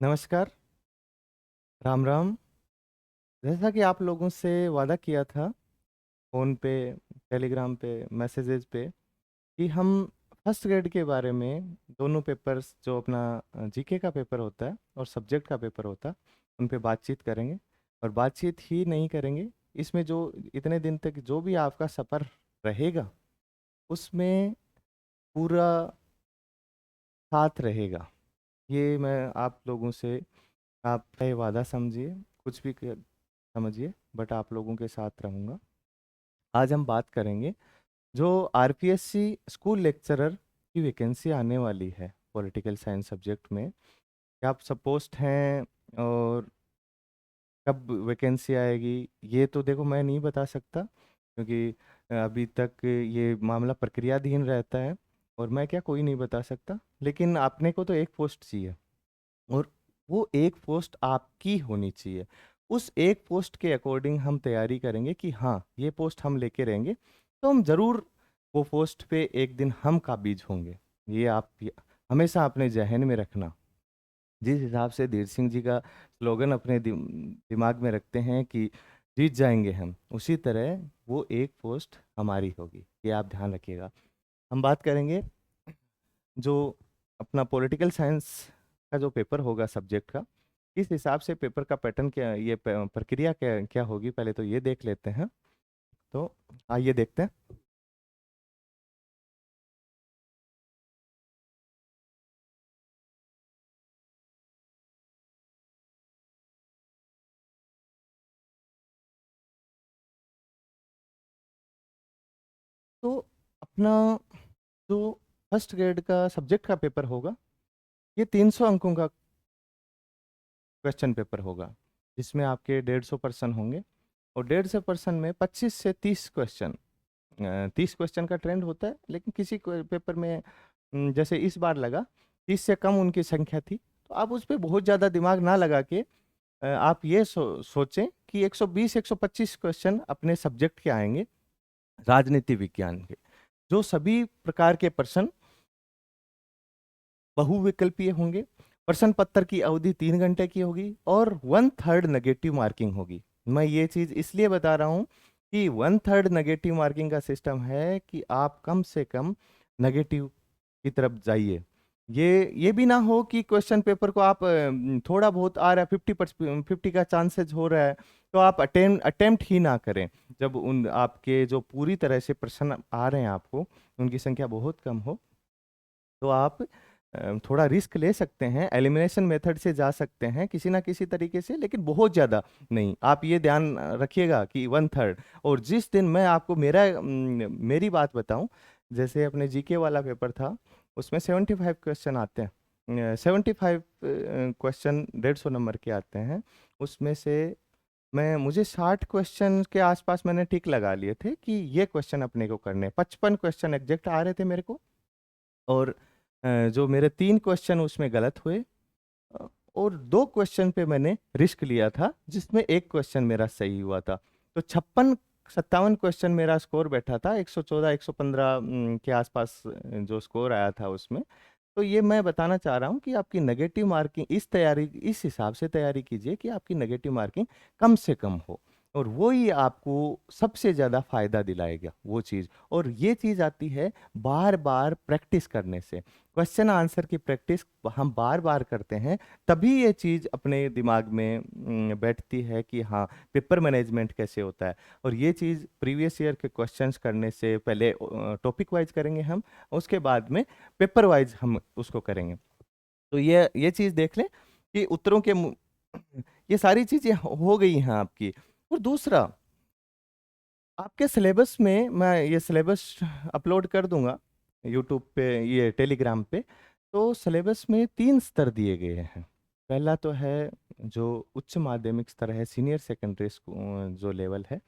नमस्कार, राम राम। जैसा कि आप लोगों से वादा किया था फ़ोन पे, टेलीग्राम पे, मैसेजेस पे कि हम फर्स्ट ग्रेड के बारे में दोनों पेपर्स जो अपना जीके का पेपर होता है और सब्जेक्ट का पेपर होता है, उन पे बातचीत करेंगे। और बातचीत ही नहीं करेंगे, इसमें जो इतने दिन तक जो भी आपका सफ़र रहेगा, उसमें पूरा साथ रहेगा। ये मैं आप लोगों से आपका ये वादा समझिए, कुछ भी समझिए, बट आप लोगों के साथ रहूँगा। आज हम बात करेंगे जो आरपीएससी स्कूल लेक्चरर की वैकेंसी आने वाली है पॉलिटिकल साइंस सब्जेक्ट में। क्या आप सपोज्ड हैं और कब वैकेंसी आएगी ये तो देखो मैं नहीं बता सकता, क्योंकि अभी तक ये मामला प्रक्रियाधीन रहता है और मैं क्या कोई नहीं बता सकता। लेकिन आपने को तो एक पोस्ट चाहिए और वो एक पोस्ट आपकी होनी चाहिए। उस एक पोस्ट के अकॉर्डिंग हम तैयारी करेंगे कि हाँ ये पोस्ट हम लेके रहेंगे, तो हम ज़रूर वो पोस्ट पे एक दिन हम काबिज होंगे। ये आप हमेशा अपने जहन में रखना। जिस हिसाब से धीर सिंह जी का स्लोगन अपने दिमाग में रखते हैं कि जीत जाएंगे हम, उसी तरह वो एक पोस्ट हमारी होगी, ये आप ध्यान रखिएगा। हम बात करेंगे जो अपना पॉलिटिकल साइंस का जो पेपर होगा सब्जेक्ट का, किस हिसाब से पेपर का पैटर्न क्या, ये प्रक्रिया क्या क्या होगी, पहले तो ये देख लेते हैं। तो आइए देखते हैं। तो अपना जो फर्स्ट ग्रेड का सब्जेक्ट का पेपर होगा, ये 300 अंकों का क्वेश्चन पेपर होगा, जिसमें आपके 150 होंगे। और 150 में 25 से 30 क्वेश्चन, 30 क्वेश्चन का ट्रेंड होता है, लेकिन किसी पेपर में जैसे इस बार लगा 30 से कम उनकी संख्या थी, तो आप उस पर बहुत ज़्यादा दिमाग ना लगा के आप ये सोचें कि 120 125 क्वेश्चन अपने सब्जेक्ट के आएंगे, राजनीति विज्ञान के। जो सभी प्रकार के प्रश्न बहुविकल्पीय होंगे। प्रश्न पत्र की अवधि 3 घंटे की होगी और 1/3 नेगेटिव मार्किंग होगी। मैं ये चीज़ इसलिए बता रहा हूँ कि 1/3 नेगेटिव मार्किंग का सिस्टम है कि आप कम से कम नेगेटिव की तरफ जाइए। ये भी ना हो कि क्वेश्चन पेपर को आप थोड़ा बहुत आ रहा है, 50 का चांसेस हो रहा है, तो आप अटेम्प्ट ही ना करें। जब उन आपके जो पूरी तरह से प्रश्न आ रहे हैं आपको, उनकी संख्या बहुत कम हो, तो आप थोड़ा रिस्क ले सकते हैं, एलिमिनेशन मेथड से जा सकते हैं किसी ना किसी तरीके से, लेकिन बहुत ज़्यादा नहीं। आप ये ध्यान रखिएगा कि 1/3। और जिस दिन मैं आपको मेरी बात बताऊं, जैसे अपने जीके वाला पेपर था, उसमें 75 क्वेश्चन आते हैं, 75 क्वेश्चन 150 नंबर के आते हैं। उसमें से मुझे 60 क्वेश्चन के आसपास मैंने टिक लगा लिए थे कि ये क्वेश्चन अपने को करने हैं। 55 क्वेश्चन एग्जैक्ट आ रहे थे मेरे को, और जो मेरे 3 क्वेश्चन उसमें गलत हुए, अ, और 2 क्वेश्चन पे मैंने रिस्क लिया था, जिसमें एक क्वेश्चन मेरा सही हुआ था। तो 56-57 क्वेश्चन मेरा स्कोर बैठा था, 114 115 के आसपास जो स्कोर आया था उसमें। तो ये मैं बताना चाह रहा हूँ कि आपकी नेगेटिव मार्किंग इस हिसाब से तैयारी कीजिए कि आपकी नेगेटिव मार्किंग कम से कम हो, और वो ही आपको सबसे ज़्यादा फायदा दिलाएगा वो चीज़। और ये चीज़ आती है बार बार प्रैक्टिस करने से। क्वेश्चन आंसर की प्रैक्टिस हम बार बार करते हैं, तभी ये चीज़ अपने दिमाग में बैठती है कि हाँ पेपर मैनेजमेंट कैसे होता है। और ये चीज़ प्रीवियस ईयर के क्वेश्चंस करने से पहले टॉपिक वाइज करेंगे हम, उसके बाद में पेपर वाइज हम उसको करेंगे। तो ये चीज़ देख लें कि उत्तरों के ये सारी चीज़ें हो गई हैं आपकी। और दूसरा, आपके सिलेबस में मैं ये सिलेबस अपलोड कर दूंगा यूट्यूब पे, ये टेलीग्राम पे। तो सिलेबस में 3 स्तर दिए गए हैं। पहला तो है जो उच्च माध्यमिक स्तर है, सीनियर सेकेंडरी स्कूल जो लेवल है।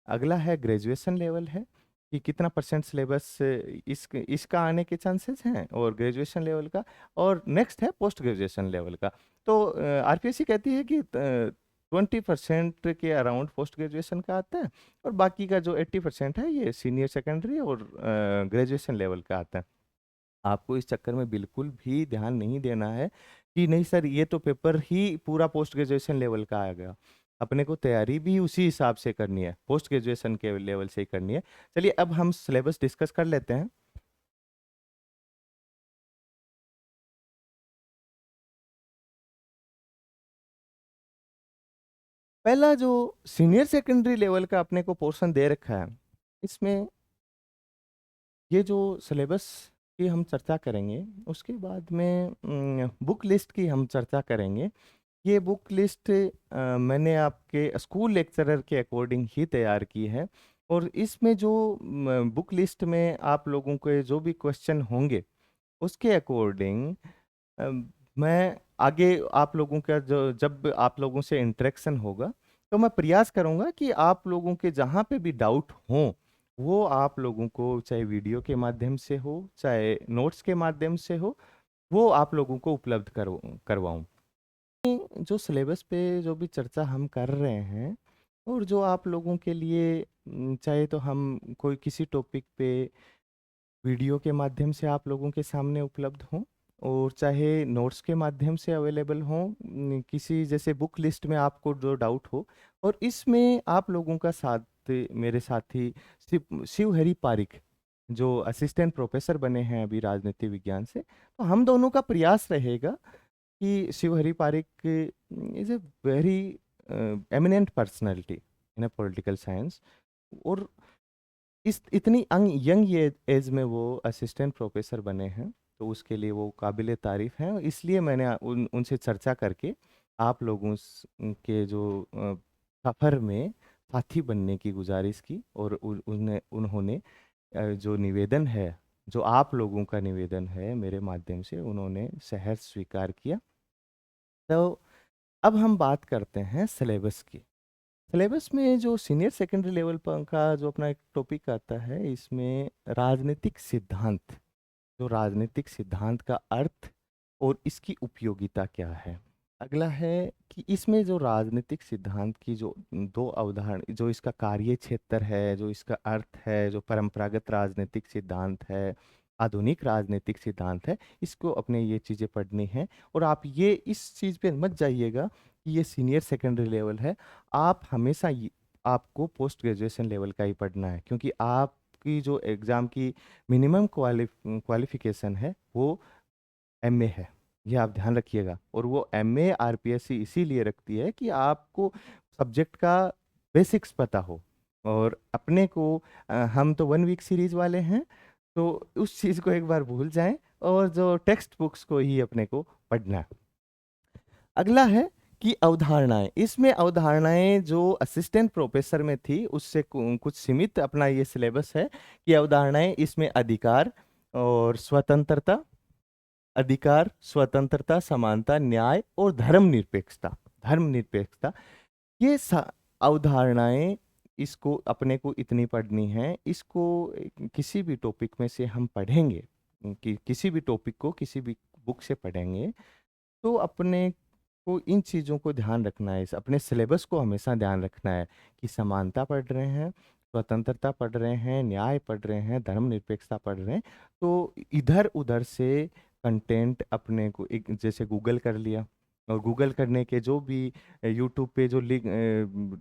अगला है ग्रेजुएशन लेवल है, कि कितना परसेंट सिलेबस इसका आने के चांसेस हैं, और ग्रेजुएशन लेवल का। और नेक्स्ट है पोस्ट ग्रेजुएशन लेवल का। तो आरपीएससी कहती है कि 20% के अराउंड पोस्ट ग्रेजुएशन का आता है, और बाकी का जो 80% है ये सीनियर सेकेंडरी और ग्रेजुएशन लेवल का आता है। आपको इस चक्कर में बिल्कुल भी ध्यान नहीं देना है कि नहीं सर ये तो पेपर ही पूरा पोस्ट ग्रेजुएशन लेवल का आ गया। अपने को तैयारी भी उसी हिसाब से करनी है, पोस्ट ग्रेजुएशन के लेवल से ही करनी है। चलिए अब हम सिलेबस डिस्कस कर लेते हैं। पहला जो सीनियर सेकेंडरी लेवल का अपने को पोर्शन दे रखा है, इसमें ये जो सिलेबस की हम चर्चा करेंगे, उसके बाद में बुक लिस्ट की हम चर्चा करेंगे। ये बुक लिस्ट मैंने आपके स्कूल लेक्चरर के अकॉर्डिंग ही तैयार की है, और इसमें जो बुक लिस्ट में आप लोगों के जो भी क्वेश्चन होंगे उसके अकॉर्डिंग मैं आगे आप लोगों का जो जब आप लोगों से इंटरेक्शन होगा तो मैं प्रयास करूंगा कि आप लोगों के जहाँ पे भी डाउट हों वो आप लोगों को चाहे वीडियो के माध्यम से हो चाहे नोट्स के माध्यम से हो, वो आप लोगों को उपलब्ध करवाऊं। जो सिलेबस पे जो भी चर्चा हम कर रहे हैं और जो आप लोगों के लिए चाहे तो हम कोई किसी टॉपिक पे वीडियो के माध्यम से आप लोगों के सामने उपलब्ध हों और चाहे नोट्स के माध्यम से अवेलेबल हों, किसी जैसे बुक लिस्ट में आपको जो डाउट हो, और इसमें आप लोगों का साथ मेरे साथी शिवहरी पारिक जो असिस्टेंट प्रोफेसर बने हैं अभी राजनीति विज्ञान से, तो हम दोनों का प्रयास रहेगा कि Shivhari Pareek is a very eminent personality in a political science, और इस इतनी यंग एज में वो असिस्टेंट प्रोफेसर बने हैं, तो उसके लिए वो काबिल तारीफ हैं। इसलिए मैंने उनसे चर्चा करके आप लोगों के जो सफ़र में साथी बनने की गुजारिश की, और उन्होंने जो निवेदन है, जो आप लोगों का निवेदन है मेरे माध्यम से, उन्होंने सहर्ष स्वीकार किया। तो अब हम बात करते हैं सिलेबस की। सिलेबस में जो सीनियर सेकेंडरी लेवल पर का जो अपना एक टॉपिक आता है, इसमें राजनीतिक सिद्धांत, जो राजनीतिक सिद्धांत का अर्थ और इसकी उपयोगिता क्या है। अगला है कि इसमें जो राजनीतिक सिद्धांत की जो दो अवधारणा, जो इसका कार्य क्षेत्र है, जो इसका अर्थ है, जो परंपरागत राजनीतिक सिद्धांत है, आधुनिक राजनीतिक सिद्धांत है, इसको अपने ये चीज़ें पढ़नी है। और आप ये इस चीज़ पे मत जाइएगा कि ये सीनियर सेकेंडरी लेवल है, आप हमेशा आपको पोस्ट ग्रेजुएशन लेवल का ही पढ़ना है, क्योंकि आपकी जो एग्ज़ाम की मिनिमम क्वालिफिकेशन है वो एमए है, ये आप ध्यान रखिएगा। और वो एमए आरपीएससी इसीलिए रखती है कि आपको सब्जेक्ट का बेसिक्स पता हो, और अपने को हम तो 1 वीक सीरीज वाले हैं, तो उस चीज़ को एक बार भूल जाएं और जो टेक्स्ट बुक्स को ही अपने को पढ़ना है। अगला है कि अवधारणाएं, इसमें अवधारणाएं जो असिस्टेंट प्रोफेसर में थी उससे कुछ सीमित अपना ये सिलेबस है कि अवधारणाएं इसमें अधिकार और स्वतंत्रता, अधिकार, स्वतंत्रता, समानता, न्याय और धर्मनिरपेक्षता, धर्मनिरपेक्षता, ये अवधारणाएं, इसको अपने को इतनी पढ़नी है। इसको किसी भी टॉपिक में से हम पढ़ेंगे, कि किसी भी टॉपिक को किसी भी बुक से पढ़ेंगे, तो अपने को इन चीज़ों को ध्यान रखना है, अपने सिलेबस को हमेशा ध्यान रखना है कि समानता पढ़ रहे हैं, स्वतंत्रता पढ़ रहे हैं, न्याय पढ़ रहे हैं, धर्मनिरपेक्षता पढ़ रहे हैं, तो इधर उधर से कंटेंट अपने को एक जैसे गूगल कर लिया, और गूगल करने के जो भी यूट्यूब पे जो लिंक,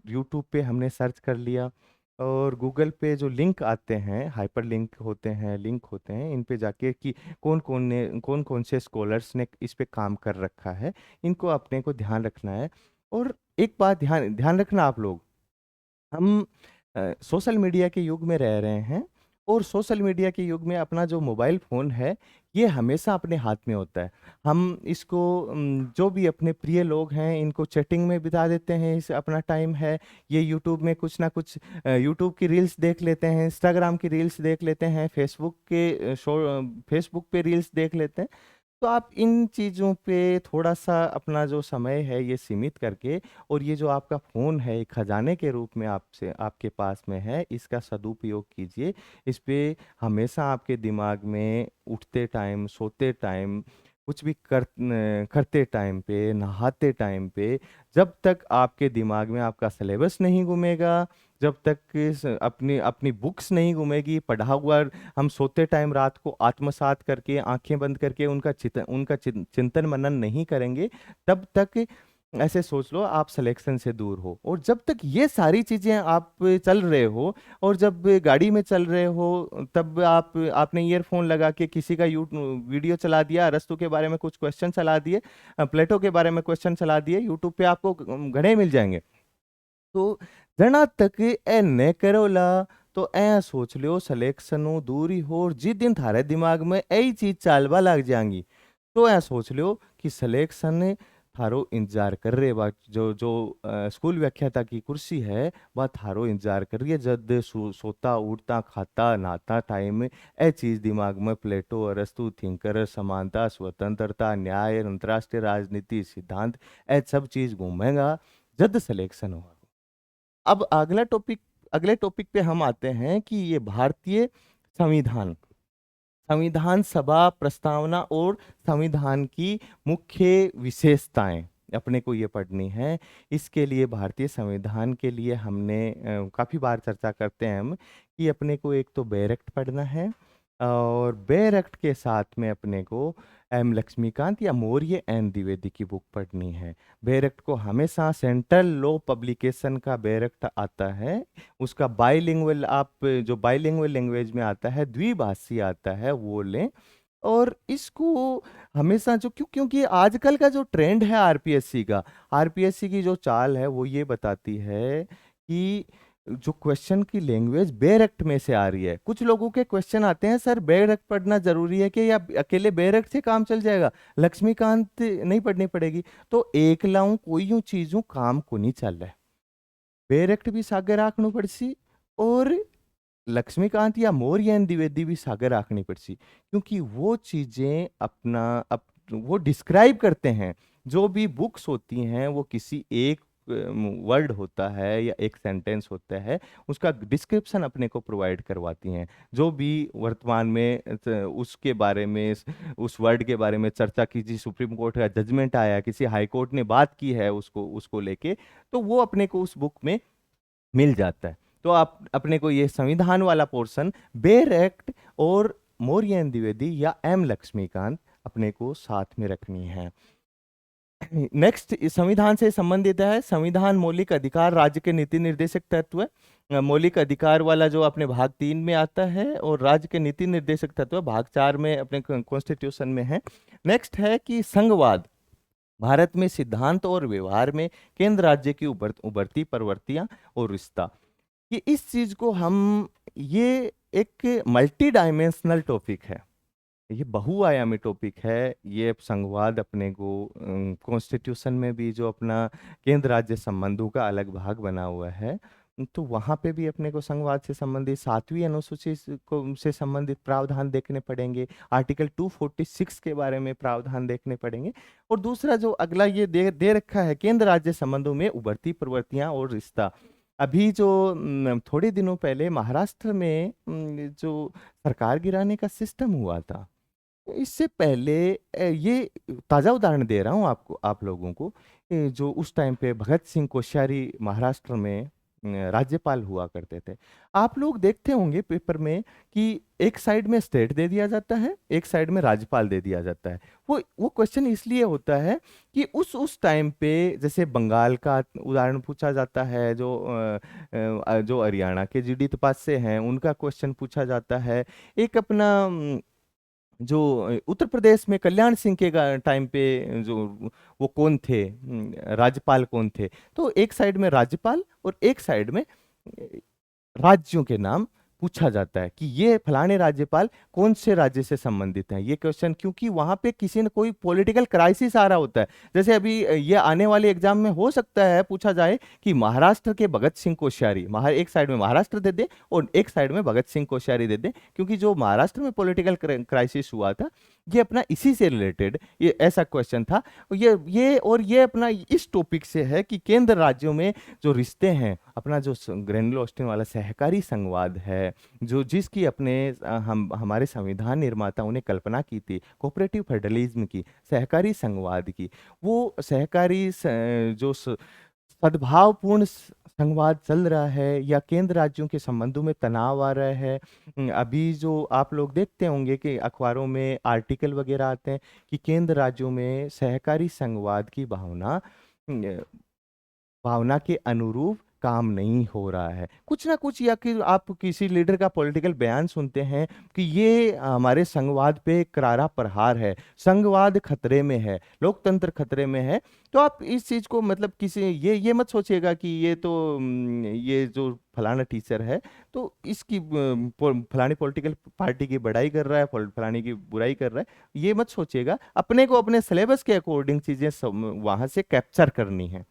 यूट्यूब पे हमने सर्च कर लिया, और गूगल पे जो लिंक आते हैं, हाइपर लिंक होते हैं, लिंक होते हैं, इन पे जाके कि कौन कौन से स्कॉलर्स ने इस पे काम कर रखा है, इनको अपने को ध्यान रखना है। और एक बात ध्यान ध्यान रखना आप लोग, हम सोशल मीडिया के युग में रह रहे हैं, और सोशल मीडिया के युग में अपना जो मोबाइल फ़ोन है ये हमेशा अपने हाथ में होता है। हम इसको जो भी अपने प्रिय लोग हैं इनको चैटिंग में बिता देते हैं, इस अपना टाइम है, ये यूट्यूब में कुछ ना कुछ यूट्यूब की रील्स देख लेते हैं, इंस्टाग्राम की रील्स देख लेते हैं, फेसबुक के फेसबुक पे रील्स देख लेते हैं। तो आप इन चीज़ों पे थोड़ा-सा अपना जो समय है ये सीमित करके, और ये जो आपका फ़ोन है एक खजाने के रूप में आपसे आपके पास में है, इसका सदुपयोग कीजिए। इस पे हमेशा आपके दिमाग में उठते टाइम, सोते टाइम, कुछ भी करते टाइम पे, नहाते टाइम पे, जब तक आपके दिमाग में आपका सिलेबस नहीं घूमेगा, जब तक अपनी अपनी बुक्स नहीं घूमेगी, पढ़ा हुआ हम सोते टाइम रात को आत्मसात करके आंखें बंद करके उनका चिंतन मनन नहीं करेंगे, तब तक ऐसे सोच लो आप सिलेक्शन से दूर हो। और जब तक ये सारी चीजें आप चल रहे हो, और जब गाड़ी में चल रहे हो, तब आपने ईयरफोन लगा के किसी का वीडियो चला दिया, अरस्तु के बारे में कुछ क्वेश्चन चला दिए, प्लेटो के बारे में क्वेश्चन चला दिए, यूट्यूब पे आपको घणे मिल जाएंगे। तो जना तक ए न करोला, तो ऐ सोच लियो सिलेक्शन दूरी हो, और जिस दिन थारे दिमाग में यही चीज चालवा लग जाएंगी, तो ऐ सोच लियो कि सिलेक्शन थारो इंतजार कर रहे बा। जो जो स्कूल व्याख्याता की कुर्सी है, वह थारो इंतजार कर रही है। जब सोता उठता खाता नहाता टाइम ए चीज दिमाग में प्लेटो अरस्तु थिंकर समानता स्वतंत्रता न्याय अंतर्राष्ट्रीय राजनीति सिद्धांत ए सब चीज घूमेगा जब सिलेक्शन होगा। अब अगले टॉपिक पे हम आते हैं कि ये भारतीय संविधान, संविधान सभा प्रस्तावना और संविधान की मुख्य विशेषताएं अपने को ये पढ़नी है। इसके लिए भारतीय संविधान के लिए हमने काफी बार चर्चा करते हैं हम कि अपने को एक तो बेयर एक्ट पढ़ना है, और बेयर एक्ट के साथ में अपने को एम लक्ष्मीकांत या मौर्य एन द्विवेदी की बुक पढ़नी है। बेयर एक्ट को हमेशा सेंट्रल लॉ पब्लिकेशन का बेयर एक्ट आता है, उसका बाइलिंगुअल, आप जो बाइलिंगुअल लैंग्वेज में आता है, द्विभाषी आता है, वो लें। और इसको हमेशा क्योंकि आजकल का जो ट्रेंड है आरपीएससी की जो चाल है वो ये बताती है कि जो क्वेश्चन की लैंग्वेज बेयर एक्ट में से आ रही है। कुछ लोगों के क्वेश्चन आते हैं, सर बेयर एक्ट पढ़ना जरूरी है कि, या अकेले बेयर एक्ट से काम चल जाएगा, लक्ष्मीकांत नहीं पढ़नी पड़ेगी? तो एक लाऊं कोई यूं चीजों काम को नहीं चल रहा है, बेयर एक्ट भी सागे राखनु पड़सी, और लक्ष्मीकांत या मौर्य एन द्विवेदी भी सागर आंकनी पड़सी, क्योंकि वो चीजें वो डिस्क्राइब करते हैं। जो भी बुक्स होती हैं वो किसी एक वर्ड होता है या एक सेंटेंस होता है, उसका डिस्क्रिप्शन अपने को प्रोवाइड करवाती हैं। जो भी वर्तमान में उसके बारे में, उस वर्ड के बारे में चर्चा कीजिए, सुप्रीम कोर्ट का जजमेंट आया, किसी हाई कोर्ट ने बात की है उसको उसको लेके, तो वो अपने को उस बुक में मिल जाता है। तो आप अपने को ये संविधान वाला पोर्शन बेयर एक्ट और मौर्य एन द्विवेदी या एम लक्ष्मीकांत अपने को साथ में रखनी है। नेक्स्ट संविधान से संबंधित है, संविधान मौलिक अधिकार राज्य के नीति निर्देशक तत्व है। मौलिक अधिकार वाला जो अपने भाग 3 में आता है, और राज्य के नीति निर्देशक तत्व भाग 4 में अपने कॉन्स्टिट्यूशन में है। नेक्स्ट है कि संघवाद, भारत में सिद्धांत और व्यवहार में केंद्र राज्य की उभरती प्रवृत्तियां और रिश्ता। कि इस चीज को हम, ये एक मल्टी डायमेंशनल टॉपिक है, ये बहुआयामी टॉपिक है। ये संघवाद अपने को कॉन्स्टिट्यूशन में भी जो अपना केंद्र राज्य संबंधों का अलग भाग बना हुआ है, तो वहां पे भी अपने को संघवाद से संबंधित 7वीं अनुसूची को से संबंधित प्रावधान देखने पड़ेंगे। आर्टिकल 246 के बारे में प्रावधान देखने पड़ेंगे। और दूसरा जो अगला ये दे रखा है, केंद्र राज्य संबंधों में उभरती प्रवृत्तियां और रिश्ता। अभी जो थोड़े दिनों पहले महाराष्ट्र में जो सरकार गिराने का सिस्टम हुआ था, इससे पहले ये ताजा उदाहरण दे रहा हूँ आपको, आप लोगों को, जो उस टाइम पे भगत सिंह कोश्यारी महाराष्ट्र में राज्यपाल हुआ करते थे। आप लोग देखते होंगे पेपर में कि एक साइड में स्टेट दे दिया जाता है, एक साइड में राज्यपाल दे दिया जाता है। वो क्वेश्चन इसलिए होता है कि उस टाइम पे जैसे बंगाल का उदाहरण पूछा जाता है, जो हरियाणा के जीडी तपास से हैं उनका क्वेश्चन पूछा जाता है। एक अपना जो उत्तर प्रदेश में कल्याण सिंह के टाइम पे जो वो कौन थे, राज्यपाल कौन थे, तो एक साइड में राज्यपाल और एक साइड में राज्यों के नाम पूछा जाता है कि ये फलाने राज्यपाल कौन से राज्य से संबंधित हैं। ये क्वेश्चन क्योंकि वहां पे किसी ने कोई पॉलिटिकल क्राइसिस आ रहा होता है। जैसे अभी ये आने वाले एग्जाम में हो सकता है पूछा जाए कि महाराष्ट्र के भगत सिंह कोश्यारी, एक साइड में महाराष्ट्र दे दे और एक साइड में भगत सिंह कोश्यारी दे दे, क्योंकि जो महाराष्ट्र में पॉलिटिकल क्राइसिस हुआ था ये अपना इसी से रिलेटेड ये ऐसा क्वेश्चन था। ये अपना इस टॉपिक से है कि केंद्र राज्यों में जो रिश्ते हैं, अपना जो ग्रेनुल ऑस्टिन वाला सहकारी संघवाद है, जो जिसकी अपने हमारे संविधान निर्माताओं ने कल्पना की थी, कोऑपरेटिव फेडरलिज्म की, सहकारी संघवाद की, वो सहकारी जो सद्भावपूर्ण संवाद चल रहा है या केंद्र राज्यों के संबंधों में तनाव आ रहा है। अभी जो आप लोग देखते होंगे कि अखबारों में आर्टिकल वगैरह आते हैं कि केंद्र राज्यों में सहकारी संघवाद की भावना के अनुरूप काम नहीं हो रहा है कुछ ना कुछ, या कि आप किसी लीडर का पॉलिटिकल बयान सुनते हैं कि ये हमारे संघवाद पे करारा प्रहार है, संघवाद खतरे में है, लोकतंत्र खतरे में है। तो आप इस चीज को मतलब किसी ये मत सोचिएगा कि ये तो ये जो फलाना टीचर है तो इसकी फलानी पॉलिटिकल पार्टी की बड़ाई कर रहा है, फलानी की बुराई कर रहा है, ये मत सोचिएगा। अपने को अपने सिलेबस के अकॉर्डिंग चीजें वहां से कैप्चर करनी है।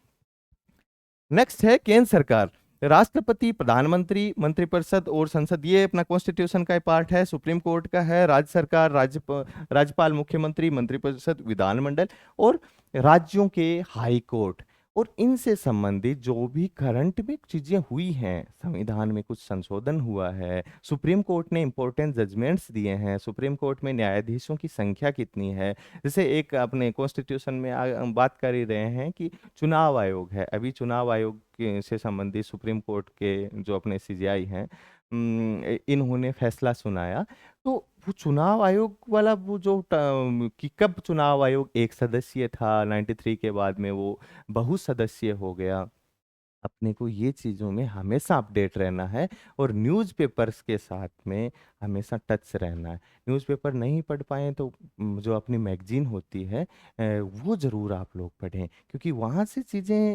नेक्स्ट है केंद्र सरकार। राष्ट्रपति, प्रधानमंत्री, मंत्रिपरिषद और संसद ये अपना कॉन्स्टिट्यूशन का पार्ट है। सुप्रीम कोर्ट का है। राज्य सरकार, राज्यपाल, मुख्यमंत्री, मंत्रिपरिषद, विधानमंडल और राज्यों के हाई कोर्ट। और इनसे संबंधित जो भी करंट में चीजें हुई हैं, संविधान में कुछ संशोधन हुआ है, सुप्रीम कोर्ट ने इंपॉर्टेंट जजमेंट्स दिए हैं, सुप्रीम कोर्ट में न्यायाधीशों की संख्या कितनी है। जैसे एक अपने कॉन्स्टिट्यूशन में बात कर ही रहे हैं कि चुनाव आयोग है। अभी चुनाव आयोग से संबंधित सुप्रीम कोर्ट के जो अपने सीजेआई हैं, इन्होंने फैसला सुनाया। तो वो चुनाव आयोग वाला वो जो कि कब चुनाव आयोग एक सदस्यीय था, 93 के बाद में वो बहुसदस्यीय हो गया। अपने को ये चीज़ों में हमेशा अपडेट रहना है और न्यूज़पेपर्स के साथ में हमेशा टच रहना है। न्यूज़पेपर नहीं पढ़ पाए तो जो अपनी मैगजीन होती है वो ज़रूर आप लोग पढ़ें, क्योंकि वहाँ से चीज़ें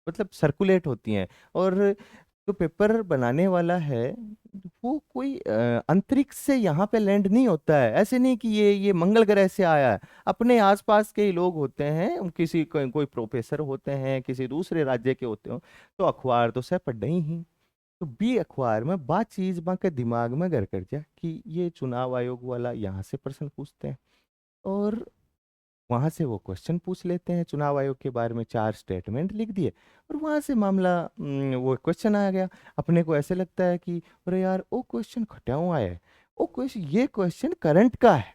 मतलब सर्कुलेट होती हैं। और जो पेपर बनाने वाला है वो कोई अंतरिक्ष से यहाँ पे लैंड नहीं होता है। ऐसे नहीं कि ये मंगल ग्रह से आया है। अपने आसपास के ही लोग होते हैं, किसी कोई प्रोफेसर होते हैं, किसी दूसरे राज्य के होते हो, तो अखबार तो सब पढ़ ही। तो बी अखबार में बात चीज बा के दिमाग में घर कर जा कि ये चुनाव आयोग वाला यहाँ से प्रश्न पूछते हैं और वहां से वो क्वेश्चन पूछ लेते हैं। चुनाव आयोग के बारे में 4 स्टेटमेंट लिख दिए और वहां से मामला वो क्वेश्चन आ गया। अपने को ऐसे लगता है कि अरे यार वो क्वेश्चन खटाऊ आया है, वो क्वेश्चन, ये क्वेश्चन करंट का है।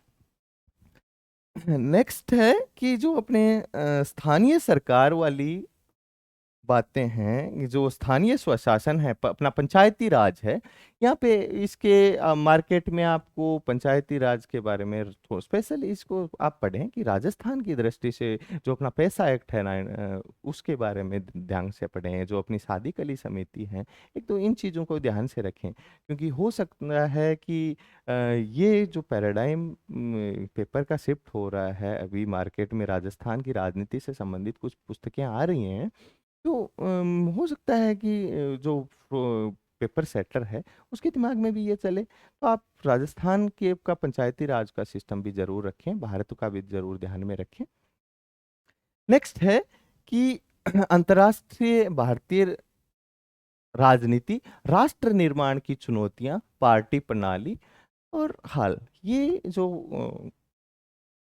नेक्स्ट है कि जो अपने स्थानीय सरकार वाली बातें हैं, ये जो स्थानीय स्वशासन है, अपना पंचायती राज है, यहाँ पे इसके मार्केट में आपको पंचायती राज के बारे में स्पेशल इसको आप पढ़ें कि राजस्थान की दृष्टि से जो अपना पैसा एक्ट है ना, उसके बारे में ध्यान से पढ़ें। जो अपनी सादी कली समिति है, एक तो इन चीज़ों को ध्यान से रखें, क्योंकि हो सकता है कि ये जो पैराडाइम पेपर का शिफ्ट हो रहा है अभी मार्केट में, राजस्थान की राजनीति से संबंधित कुछ पुस्तकें आ रही हैं, तो हो सकता है कि जो पेपर सेटर है उसके दिमाग में भी ये चले। तो आप राजस्थान के का पंचायती राज का सिस्टम भी जरूर रखें, भारत का भी जरूर ध्यान में रखें। नेक्स्ट है कि अंतर्राष्ट्रीय भारतीय राजनीति, राष्ट्र निर्माण की चुनौतियां, पार्टी प्रणाली और हाल। ये जो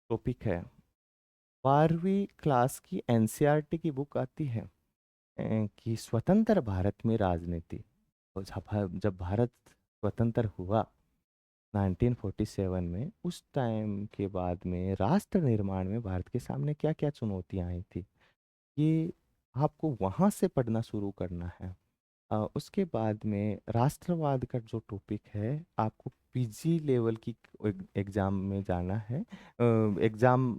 टॉपिक है 12वीं क्लास की एनसीईआरटी की बुक आती है कि स्वतंत्र भारत में राजनीति। तो जब भारत स्वतंत्र हुआ 1947 में, उस टाइम के बाद में राष्ट्र निर्माण में भारत के सामने क्या क्या चुनौतियां आई थी, ये आपको वहां से पढ़ना शुरू करना है। उसके बाद में राष्ट्रवाद का जो टॉपिक है, आपको पीजी लेवल की एग्जाम में जाना है, एग्जाम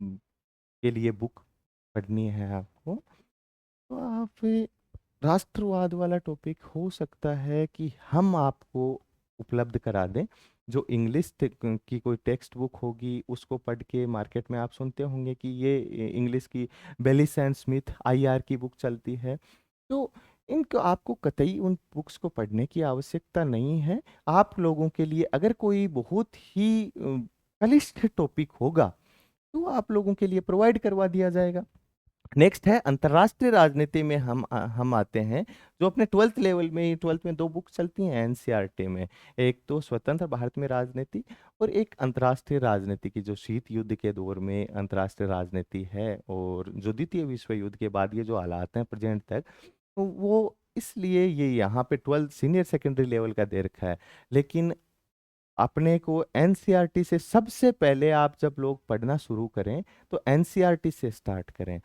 के लिए बुक पढ़नी है आपको। तो आप राष्ट्रवाद वाला टॉपिक हो सकता है कि हम आपको उपलब्ध करा दें। जो इंग्लिश की कोई टेक्स्ट बुक होगी उसको पढ़ के मार्केट में आप सुनते होंगे कि ये इंग्लिश की बेलिस एंड स्मिथ आईआर की बुक चलती है। तो इनको आपको कतई उन बुक्स को पढ़ने की आवश्यकता नहीं है। आप लोगों के लिए अगर कोई बहुत ही कलिष्ठ टॉपिक होगा तो आप लोगों के लिए प्रोवाइड करवा दिया जाएगा। नेक्स्ट है अंतर्राष्ट्रीय राजनीति में हम आते हैं। जो अपने 12th लेवल में, 12th में 2 बुक चलती हैं एनसीईआरटी में, एक तो स्वतंत्र भारत में राजनीति और एक अंतर्राष्ट्रीय राजनीति की जो शीत युद्ध के दौर में अंतर्राष्ट्रीय राजनीति है और जो द्वितीय विश्व युद्ध के बाद ये जो हालात हैं प्रेजेंट तक, तो वो इसलिए ये यहाँ पे 12 सीनियर सेकेंडरी लेवल का दे रखा है। लेकिन अपने को एनसीईआरटी से सबसे पहले आप जब लोग पढ़ना शुरू करें तो एनसीईआरटी से स्टार्ट करें।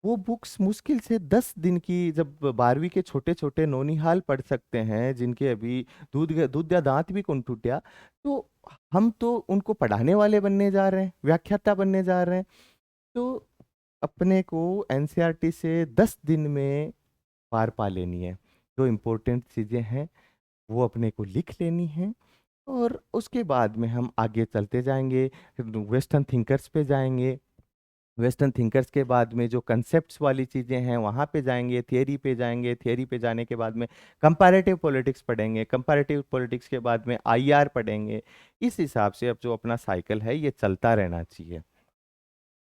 वो बुक्स मुश्किल से 10 दिन की, जब 12वीं के छोटे छोटे नौनिहाल पढ़ सकते हैं जिनके अभी दूध या दांत भी कौन टूटा, तो हम तो उनको पढ़ाने वाले बनने जा रहे हैं, व्याख्याता बनने जा रहे हैं। तो अपने को एनसीईआरटी से 10 दिन में पार पा लेनी है। जो इम्पोर्टेंट चीज़ें हैं वो अपने को लिख लेनी है, और उसके बाद में हम आगे चलते जाएंगे, वेस्टर्न थिंकर्स पे जाएंगे। वेस्टर्न थिंकर्स के बाद में जो कंसेप्ट्स वाली चीज़ें हैं वहाँ पे जाएंगे, थियरी पे जाएंगे, थियरी पे जाने के बाद में कंपैरेटिव पॉलिटिक्स पढ़ेंगे, कंपैरेटिव पॉलिटिक्स के बाद में आईआर पढ़ेंगे। इस हिसाब से अब जो अपना साइकिल है ये चलता रहना चाहिए।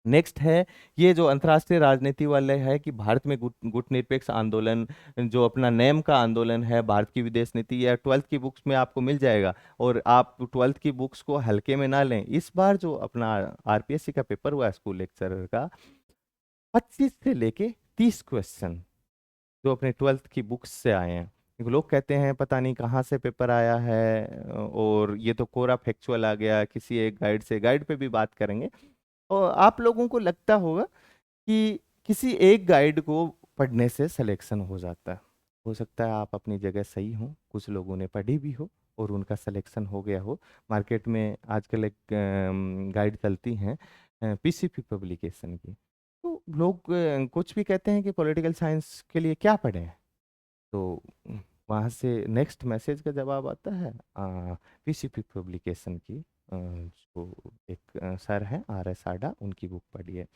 नेक्स्ट है ये जो अंतर्राष्ट्रीय राजनीति वाले है कि भारत में गुटनिरपेक्ष आंदोलन, जो अपना नेम का आंदोलन है, भारत की विदेश नीति, या 12th की बुक्स में आपको मिल जाएगा। और आप 12th की बुक्स को हल्के में ना लें। इस बार जो अपना आरपीएससी का पेपर हुआ है स्कूल लेक्चरर का, 25 से लेके 30 क्वेश्चन जो अपने 12th की बुक्स से आए हैं। क्योंकि लोग कहते हैं पता नहीं कहाँ से पेपर आया है, और ये तो कोरा फैक्चुअल आ गया किसी एक गाइड से। गाइड पे भी बात करेंगे। और आप लोगों को लगता होगा कि किसी एक गाइड को पढ़ने से सिलेक्शन हो जाता है। हो सकता है आप अपनी जगह सही हो, कुछ लोगों ने पढ़ी भी हो और उनका सिलेक्शन हो गया हो। मार्केट में आजकल एक गाइड चलती हैं पीसीपी पब्लिकेशन की। तो लोग कुछ भी कहते हैं कि पॉलिटिकल साइंस के लिए क्या पढ़ें। तो वहाँ से नेक्स्ट मैसेज का जवाब आता है पीसीपी पब्लिकेशन की, जो एक सर हैं RS आडा, उनकी बुक पढ़िए।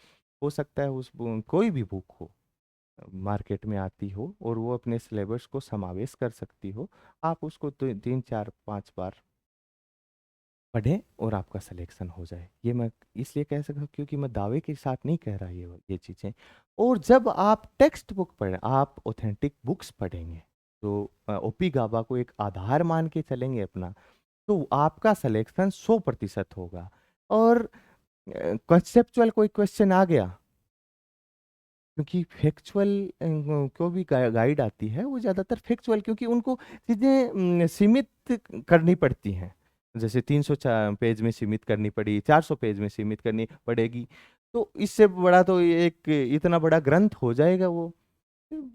हो सकता है कोई भी बुक हो मार्केट में आती हो और वो अपने सिलेबस को समावेश कर सकती हो, आप उसको 3 4 5 बार पढ़ें और आपका सिलेक्शन हो जाए। ये मैं इसलिए कह सकता हूँ क्योंकि मैं दावे के साथ नहीं कह रहा ये चीज़ें। और जब आप टेक्स्ट बुक पढ़ें, आप ऑथेंटिक बुक्स पढ़ेंगे, तो ओपी गाबा को एक आधार मान के चलेंगे अपना, तो आपका सिलेक्शन 100% होगा। और कंसेप्चुअल कोई क्वेश्चन आ गया, क्योंकि फैक्चुअल को भी गाइड आती है वो ज़्यादातर फैक्चुअल, क्योंकि उनको चीज़ें सीमित करनी पड़ती हैं। जैसे 300 पेज में सीमित करनी पड़ी, 400 पेज में सीमित करनी पड़ेगी। तो इससे बड़ा तो एक इतना बड़ा ग्रंथ हो जाएगा वो।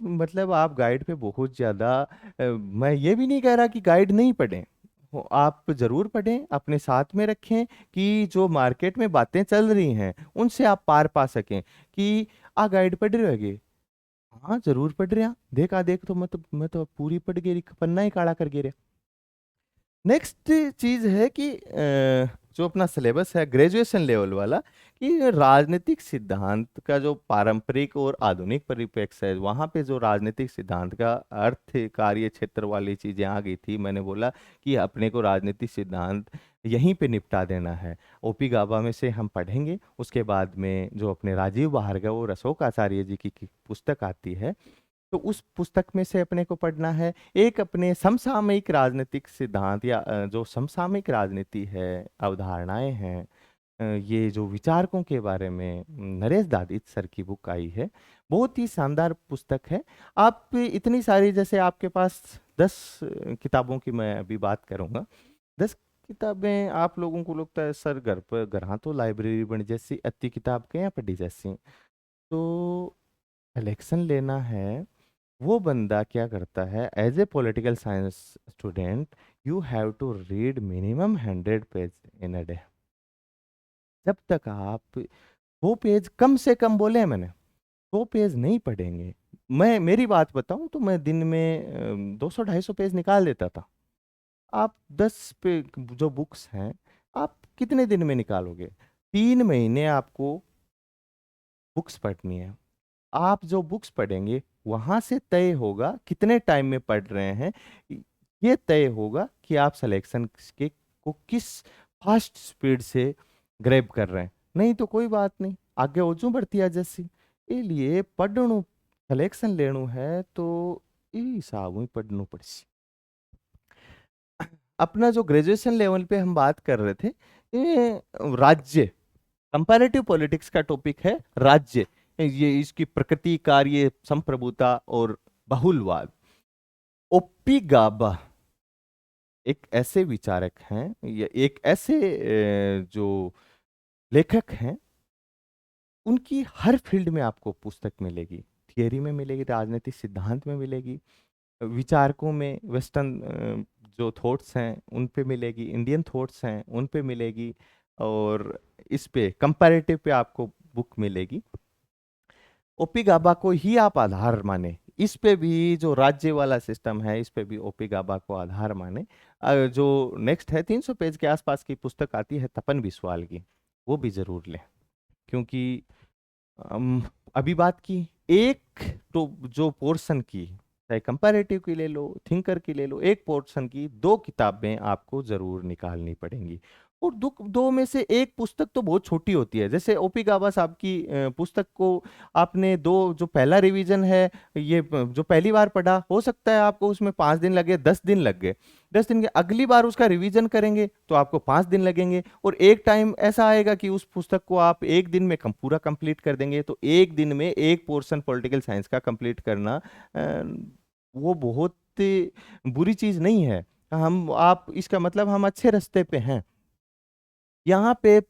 मतलब आप गाइड पे बहुत ज़्यादा मैं ये भी नहीं कह रहा कि गाइड नहीं पढ़ें, आप जरूर पढ़ें, अपने साथ में रखें कि जो मार्केट में बातें चल रही हैं उनसे आप पार पा सकें। कि आ गाइड पढ़ रहे होगे, हाँ जरूर पढ़ रहे हैं, देखा देख तो मैं तो पूरी पढ़ गई, पन्ना ही काला कर गे। नेक्स्ट चीज है कि जो अपना सिलेबस है ग्रेजुएशन लेवल वाला, कि राजनीतिक सिद्धांत का जो पारंपरिक और आधुनिक परिप्रेक्ष्य है, वहाँ पे जो राजनीतिक सिद्धांत का अर्थ कार्य क्षेत्र वाली चीजें आ गई थी। मैंने बोला कि अपने को राजनीतिक सिद्धांत यहीं पे निपटा देना है। ओपी गाबा में से हम पढ़ेंगे, उसके बाद में जो अपने राजीव भार्गव और अशोक आचार्य जी की पुस्तक आती है, तो उस पुस्तक में से अपने को पढ़ना है। एक अपने समसामयिक राजनीतिक सिद्धांत या जो समसामयिक राजनीति है, अवधारणाएं हैं, ये जो विचारकों के बारे में नरेश दादित सर की बुक आई है, बहुत ही शानदार पुस्तक है। आप इतनी सारी, जैसे आपके पास 10 किताबों की मैं अभी बात करूंगा, 10 किताबें आप लोगों को लगता है सर घर पर घर हाँ तो लाइब्रेरी बन जैसी अति किताब के यहाँ पढ़ी जैसी। तो कलेक्शन लेना है, वो बंदा क्या करता है, as a political science student you have to read minimum 100 page in a day. जब तक आप 100 पेज, कम से कम बोले हैं मैंने, 100 पेज नहीं पढ़ेंगे। मैं मेरी बात बताऊं तो मैं दिन में 200 250 पेज निकाल देता था। आप 10 पे जो बुक्स हैं, आप कितने दिन में निकालोगे? 3 महीने आपको बुक्स पढ़नी है। आप जो बुक्स पढ़ेंगे वहां से तय होगा कितने टाइम में पढ़ रहे हैं। ये तय होगा कि आप सिलेक्शन के को किस फास्ट स्पीड से ग्रैब कर रहे हैं। नहीं तो कोई बात नहीं, आगे ओजू बढ़ती आ जैसी। એ लिए पढ़नु सिलेक्शन लेनु है तो ई हिसाब ही पढ़नु पड़सी। अपना जो ग्रेजुएशन लेवल पे हम बात कर रहे थे, ये राज्य, कंपैरेटिव पॉलिटिक्स का टॉपिक है राज्य। ये इसकी प्रकृति, कार्य, संप्रभुता और बहुलवाद। ओप्पी गाबा एक ऐसे विचारक हैं, या एक ऐसे जो लेखक हैं उनकी हर फील्ड में आपको पुस्तक मिलेगी। थियरी में मिलेगी, राजनीतिक सिद्धांत में मिलेगी, विचारकों में वेस्टर्न जो थॉट्स हैं उन पे मिलेगी, इंडियन थॉट्स हैं उन पे मिलेगी, और इस पे कंपैरेटिव पे आपको बुक मिलेगी। ओपी गाबा को ही आप आधार माने, इस पे भी जो राज्य वाला सिस्टम है इस पे भी ओपी गाबा को आधार माने। जो नेक्स्ट है 300 पेज के आसपास की पुस्तक आती है तपन बिस्वाल की, वो भी जरूर लें, क्योंकि अम, अभी बात की एक तो जो पोर्शन की, चाहे कंपैरेटिव की ले लो, थिंकर की ले लो, एक पोर्शन की दो किताबें आपको जरूर निकालनी पड़ेंगी। और दो दो में से एक पुस्तक तो बहुत छोटी होती है। जैसे ओपी गाबा साहब की पुस्तक को आपने दो, जो पहला रिवीजन है, ये जो पहली बार पढ़ा, हो सकता है आपको उसमें 5 दिन लगे, 10 दिन लग गए। 10 दिन के अगली बार उसका रिवीजन करेंगे तो आपको 5 दिन लगेंगे, और एक टाइम ऐसा आएगा कि उस पुस्तक को आप एक दिन में पूरा कंप्लीट कर देंगे। तो एक दिन में एक पोर्शन पॉलिटिकल साइंस का कंप्लीट करना वो बहुत बुरी चीज नहीं है। हम आप इसका मतलब हम अच्छे रास्ते पे हैं। यहाँ पे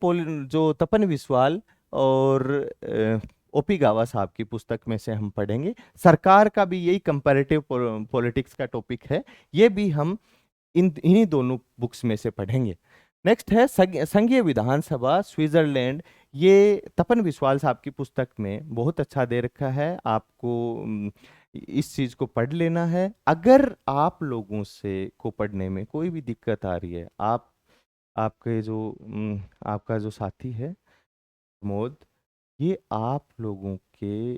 जो तपन विश्वाल और ओपी गावा साहब की पुस्तक में से हम पढ़ेंगे। सरकार का भी यही कंपैरेटिव पॉलिटिक्स का टॉपिक है, ये भी हम इन्हीं दोनों बुक्स में से पढ़ेंगे। नेक्स्ट है संघीय विधानसभा स्विट्जरलैंड। ये तपन विश्वाल साहब की पुस्तक में बहुत अच्छा दे रखा है, आपको इस चीज को पढ़ लेना है। अगर आप लोगों से को पढ़ने में कोई भी दिक्कत आ रही है, आपके जो आपका जो साथी है प्रमोद, ये आप लोगों के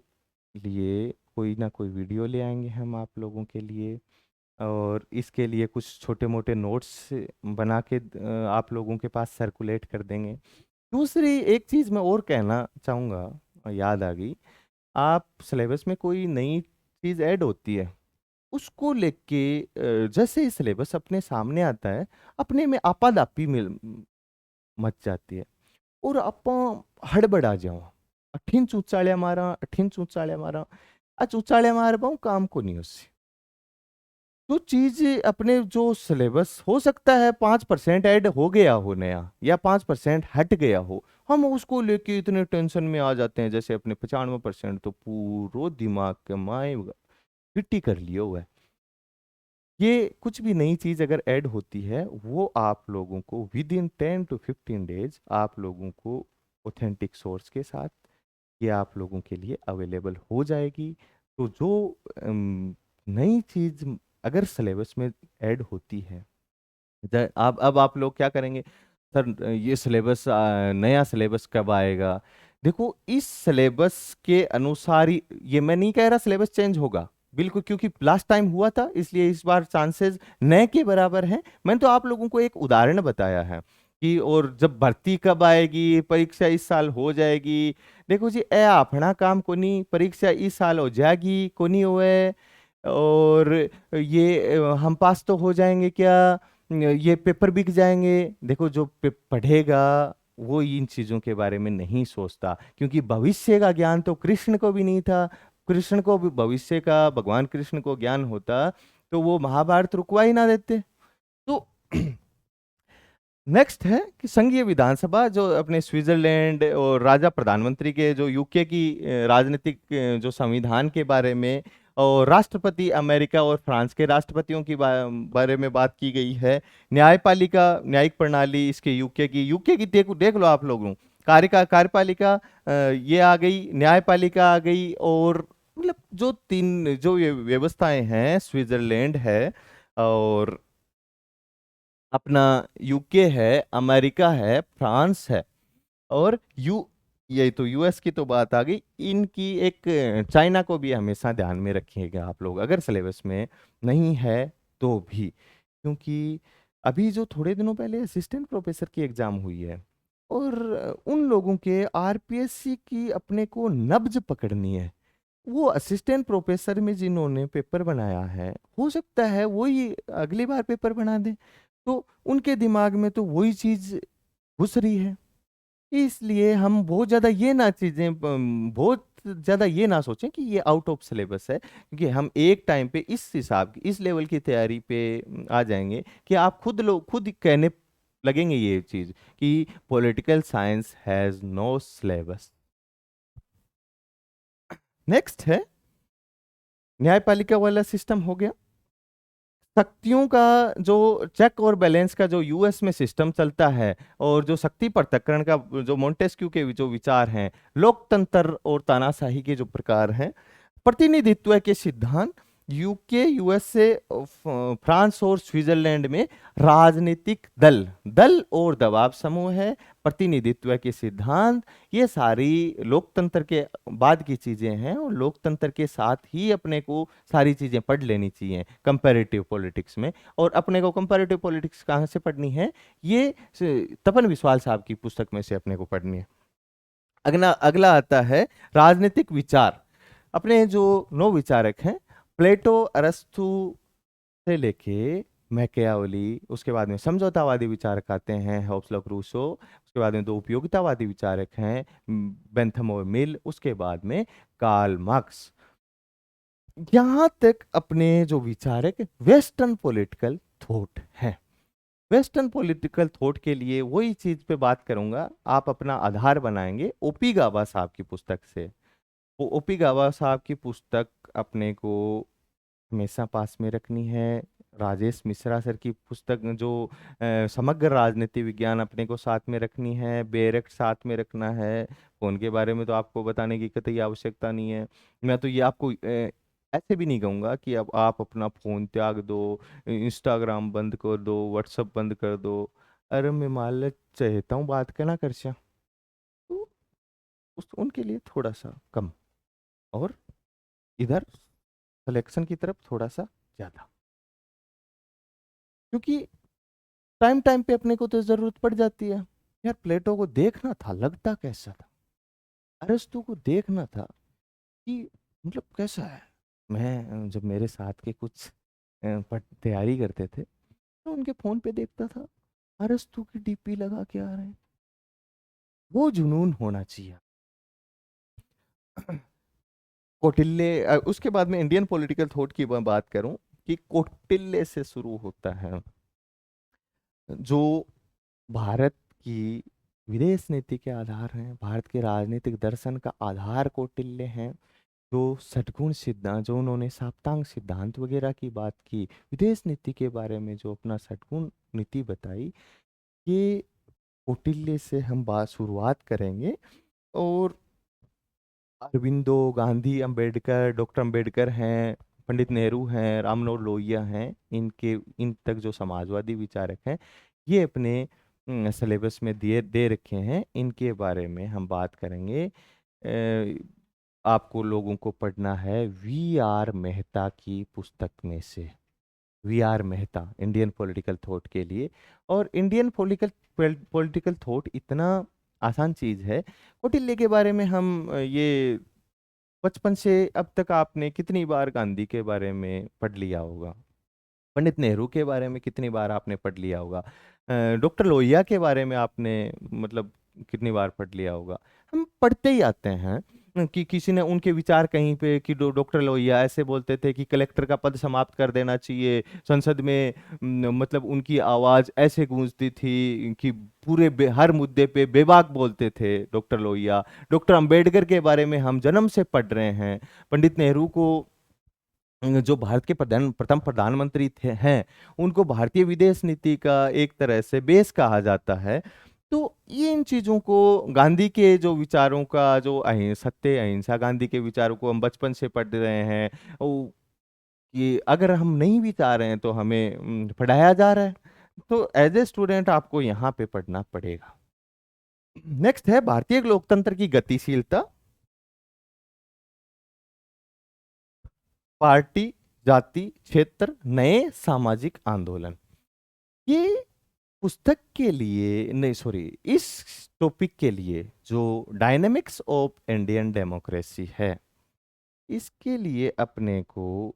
लिए कोई ना कोई वीडियो ले आएंगे हम आप लोगों के लिए, और इसके लिए कुछ छोटे मोटे नोट्स बना के आप लोगों के पास सर्कुलेट कर देंगे। दूसरी एक चीज़ मैं और कहना चाहूँगा, याद आ गई, आप सिलेबस में कोई नई चीज़ ऐड होती है, उसको लेके जैसे ही सिलेबस अपने सामने आता है, अपने में आपादापी मिल मच जाती है, और आप हड़बड़ा जाओ, अठीन चूचाड़िया मारा, चूचाड़िया मार पाऊँ काम को नहीं उससे। तो चीज अपने जो सिलेबस हो सकता है 5% ऐड हो गया हो नया, या 5% हट गया हो, हम उसको लेके इतने टेंशन में आ जाते हैं जैसे अपने 95% तो पूरा दिमाग के माए फिट्टी कर लिया हुआ है। ये कुछ भी नई चीज अगर ऐड होती है, वो आप लोगों को विद इन 10 to 15 डेज आप लोगों को ऑथेंटिक सोर्स के साथ ये आप लोगों के लिए अवेलेबल हो जाएगी। तो जो नई चीज अगर सिलेबस में ऐड होती है, आप अब आप लोग क्या करेंगे, सर ये सिलेबस नया सिलेबस कब आएगा? देखो, इस सिलेबस के अनुसार ही, ये मैं नहीं कह रहा सिलेबस चेंज होगा बिल्कुल, क्योंकि लास्ट टाइम हुआ था इसलिए इस बार चांसेस नए के बराबर हैं। मैंने तो आप लोगों को एक उदाहरण बताया है कि, और जब भर्ती कब आएगी, परीक्षा इस साल हो जाएगी। देखो जी, ए अपना काम को नहीं, परीक्षा इस साल हो जाएगी को नहीं हुए, और ये हम पास तो हो जाएंगे क्या, ये पेपर बिक जाएंगे। देखो, जो पढ़ेगा वो इन चीजों के बारे में नहीं सोचता, क्योंकि भविष्य का ज्ञान तो कृष्ण को भी नहीं था। कृष्ण को भी भविष्य का, भगवान कृष्ण को ज्ञान होता तो वो महाभारत रुकवा ही ना देते। तो नेक्स्ट है कि संघीय विधानसभा, जो अपने स्विट्जरलैंड और राजा प्रधानमंत्री के, जो यूके की राजनीतिक जो संविधान के बारे में, और राष्ट्रपति अमेरिका और फ्रांस के राष्ट्रपतियों की बारे में बात की गई है। न्यायपालिका, न्यायिक प्रणाली इसके यूके की देख लो आप लोगों, कार्यपालिका ये आ गई, न्यायपालिका आ गई, और मतलब जो तीन जो ये व्यवस्थाएं हैं, स्विट्जरलैंड है, और अपना यूके है, अमेरिका है, फ्रांस है, और ये तो यूएस की तो बात आ गई। इनकी एक चाइना को भी हमेशा ध्यान में रखिएगा आप लोग, अगर सिलेबस में नहीं है तो भी, क्योंकि अभी जो थोड़े दिनों पहले असिस्टेंट प्रोफेसर की एग्जाम हुई है, और उन लोगों के आरपीएससी की अपने को नब्ज पकड़नी है। वो असिस्टेंट प्रोफेसर में जिन्होंने पेपर बनाया है, हो सकता है वही अगली बार पेपर बना दे, तो उनके दिमाग में तो वही चीज घुस रही है। इसलिए हम बहुत ज्यादा ये ना चीजें बहुत ज्यादा ये ना सोचें कि ये आउट ऑफ सिलेबस है, क्योंकि हम एक टाइम पे इस हिसाब की, इस लेवल की तैयारी पे आ जाएंगे कि आप खुद कहने लगेंगे ये चीज कि political science has no syllabus. Next है न्यायपालिका वाला सिस्टम हो गया। शक्तियों का जो चेक और बैलेंस का जो यूएस में सिस्टम चलता है, और जो शक्ति पृथक्करण का जो मोंटेस्क्यू के जो विचार हैं, लोकतंत्र और तानाशाही के जो प्रकार हैं, प्रतिनिधित्व के सिद्धांत, यूके, यूएसए, फ्रांस और स्विट्जरलैंड में राजनीतिक दल दल और दबाव समूह है, प्रतिनिधित्व के सिद्धांत, ये सारी लोकतंत्र के बाद की चीजें हैं, और लोकतंत्र के साथ ही अपने को सारी चीजें पढ़ लेनी चाहिए कंपैरेटिव पॉलिटिक्स में। और अपने को कंपैरेटिव पॉलिटिक्स कहाँ से पढ़नी है, ये तपन विश्वाल साहब की पुस्तक में से अपने को पढ़नी है। अगला अगला आता है राजनीतिक विचार। अपने जो 9 विचारक हैं, प्लेटो, अरस्तु से लेके मैकियावेली, उसके बाद में समझौतावादी विचारक आते हैं, हॉब्स, लॉक, रूसो, उसके बाद में 2 उपयोगितावादी विचारक हैं, बेंथम और मिल, उसके बाद में कार्ल मार्क्स। यहां तक अपने जो विचारक वेस्टर्न पॉलिटिकल थॉट है। वेस्टर्न पॉलिटिकल थॉट के लिए वही चीज पे बात करूंगा, आप अपना आधार बनाएंगे ओपी गाबा साहब की पुस्तक से। वो ओपी गाबा साहब की पुस्तक अपने को हमेशा पास में रखनी है। राजेश मिश्रा सर की पुस्तक जो समग्र राजनीति विज्ञान, अपने को साथ में रखनी है। बेरेक्ट साथ में रखना है। फोन के बारे में तो आपको बताने की कतई आवश्यकता नहीं है। मैं तो ये आपको ऐसे भी नहीं कहूंगा कि अब आप अपना फोन त्याग दो, इंस्टाग्राम बंद कर दो, व्हाट्सअप बंद कर दो। अरे मैं मान ले चाहता हूँ बात करना कर तो उनके लिए थोड़ा सा कम, और इधर सिलेक्शन की तरफ थोड़ा सा ज्यादा, क्योंकि टाइम टाइम पे अपने को तो जरूरत पड़ जाती है। यार प्लेटो को देखना था, लगता कैसा था। अरस्तु को देखना था कि मतलब कैसा है। मैं जब मेरे साथ के कुछ तैयारी करते थे तो उनके फोन पे देखता था, अरस्तु की डीपी लगा के आ रहे हैं। वो जुनून होना चाहिए। कौटिल्य, उसके बाद में इंडियन पॉलिटिकल थॉट की मैं बात करूं कि कौटिल्य से शुरू होता है। जो भारत की विदेश नीति के आधार हैं, भारत के राजनीतिक दर्शन का आधार कौटिल्य है। जो षटगुण सिद्धांत, जो उन्होंने साप्तांग सिद्धांत वगैरह की बात की, विदेश नीति के बारे में जो अपना षटगुण नीति बताई, ये कौटिल्य से हम बात शुरुआत करेंगे। और अरविंदो, गांधी, अंबेडकर, डॉक्टर अंबेडकर हैं, पंडित नेहरू हैं, राम मनोहर लोहिया हैं, इन तक जो समाजवादी विचारक हैं, ये अपने सिलेबस में दे रखे हैं। इनके बारे में हम बात करेंगे। आपको लोगों को पढ़ना है वी आर मेहता की पुस्तक में से। V R Mehta Indian political thought के लिए। और इंडियन पॉलिटिकल थॉट इतना आसान चीज है। कौटिल्य के बारे में हम ये बचपन से अब तक आपने कितनी बार गांधी के बारे में पढ़ लिया होगा, पंडित नेहरू के बारे में कितनी बार आपने पढ़ लिया होगा, डॉक्टर लोहिया के बारे में आपने मतलब कितनी बार पढ़ लिया होगा। हम पढ़ते ही आते हैं कि किसी ने उनके विचार कहीं पे कि डॉक्टर लोहिया ऐसे बोलते थे कि कलेक्टर का पद समाप्त कर देना चाहिए। संसद में मतलब उनकी आवाज ऐसे गूंजती थी कि पूरे हर मुद्दे पे बेबाक बोलते थे डॉक्टर लोहिया। डॉक्टर अंबेडकर के बारे में हम जन्म से पढ़ रहे हैं। पंडित नेहरू को जो भारत के प्रथम प्रधानमंत्री थे हैं, उनको भारतीय विदेश नीति का एक तरह से बेस कहा जाता है। तो ये इन चीजों को, गांधी के जो विचारों का जो सत्य अहिंसा गांधी के विचारों को हम बचपन से पढ़ रहे हैं। कि अगर हम नहीं भी चाह रहे हैं तो हमें पढ़ाया जा रहा है। तो एज ए स्टूडेंट आपको यहाँ पे पढ़ना पड़ेगा। नेक्स्ट है भारतीय लोकतंत्र की गतिशीलता। पार्टी, जाति, क्षेत्र, नए सामाजिक आंदोलन। ये पुस्तक के लिए नहीं, सॉरी, इस टॉपिक के लिए जो डायनेमिक्स ऑफ इंडियन डेमोक्रेसी है, इसके लिए अपने को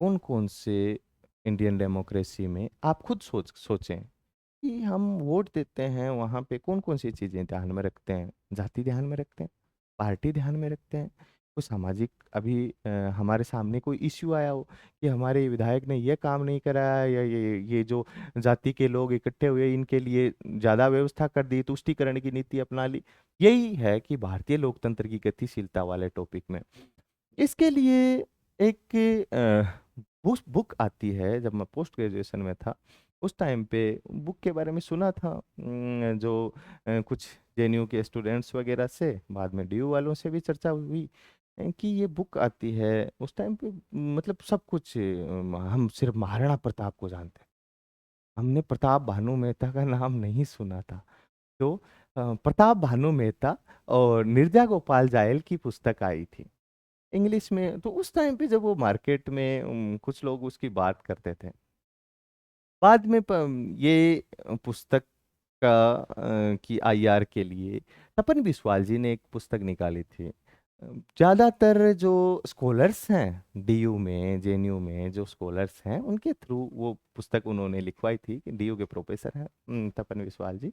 कौन कौन से इंडियन डेमोक्रेसी में आप खुद सोचें कि हम वोट देते हैं, वहाँ पे कौन कौन सी चीज़ें ध्यान में रखते हैं। जाति ध्यान में रखते हैं, पार्टी ध्यान में रखते हैं, कोई सामाजिक अभी हमारे सामने कोई इश्यू आया हो कि हमारे विधायक ने ये काम नहीं कराया, या ये जो जाति के लोग इकट्ठे हुए इनके लिए ज़्यादा व्यवस्था कर दी, तुष्टीकरण की नीति अपना ली। यही है कि भारतीय लोकतंत्र की गतिशीलता वाले टॉपिक में इसके लिए एक बुक आती है। जब मैं पोस्ट ग्रेजुएशन में था उस टाइम पे बुक के बारे में सुना था, जो कुछ जेएनयू के स्टूडेंट्स वगैरह से, बाद में डीयू वालों से भी चर्चा हुई कि ये बुक आती है। उस टाइम पे मतलब सब कुछ हम सिर्फ महाराणा प्रताप को जानते हैं, हमने प्रताप भानु मेहता का नाम नहीं सुना था। तो प्रताप भानु मेहता और नीरजा गोपाल जायल की पुस्तक आई थी इंग्लिश में। तो उस टाइम पे जब वो मार्केट में कुछ लोग उसकी बात करते थे, बाद में ये पुस्तक की आईआर के लिए तपन बिस्वाल जी ने एक पुस्तक निकाली थी। ज्यादातर जो स्कॉलर्स हैं डीयू में, जेएनयू में जो स्कॉलर्स हैं, उनके थ्रू वो पुस्तक उन्होंने लिखवाई थी। कि डीयू के प्रोफेसर हैं तपन बिस्वाल जी,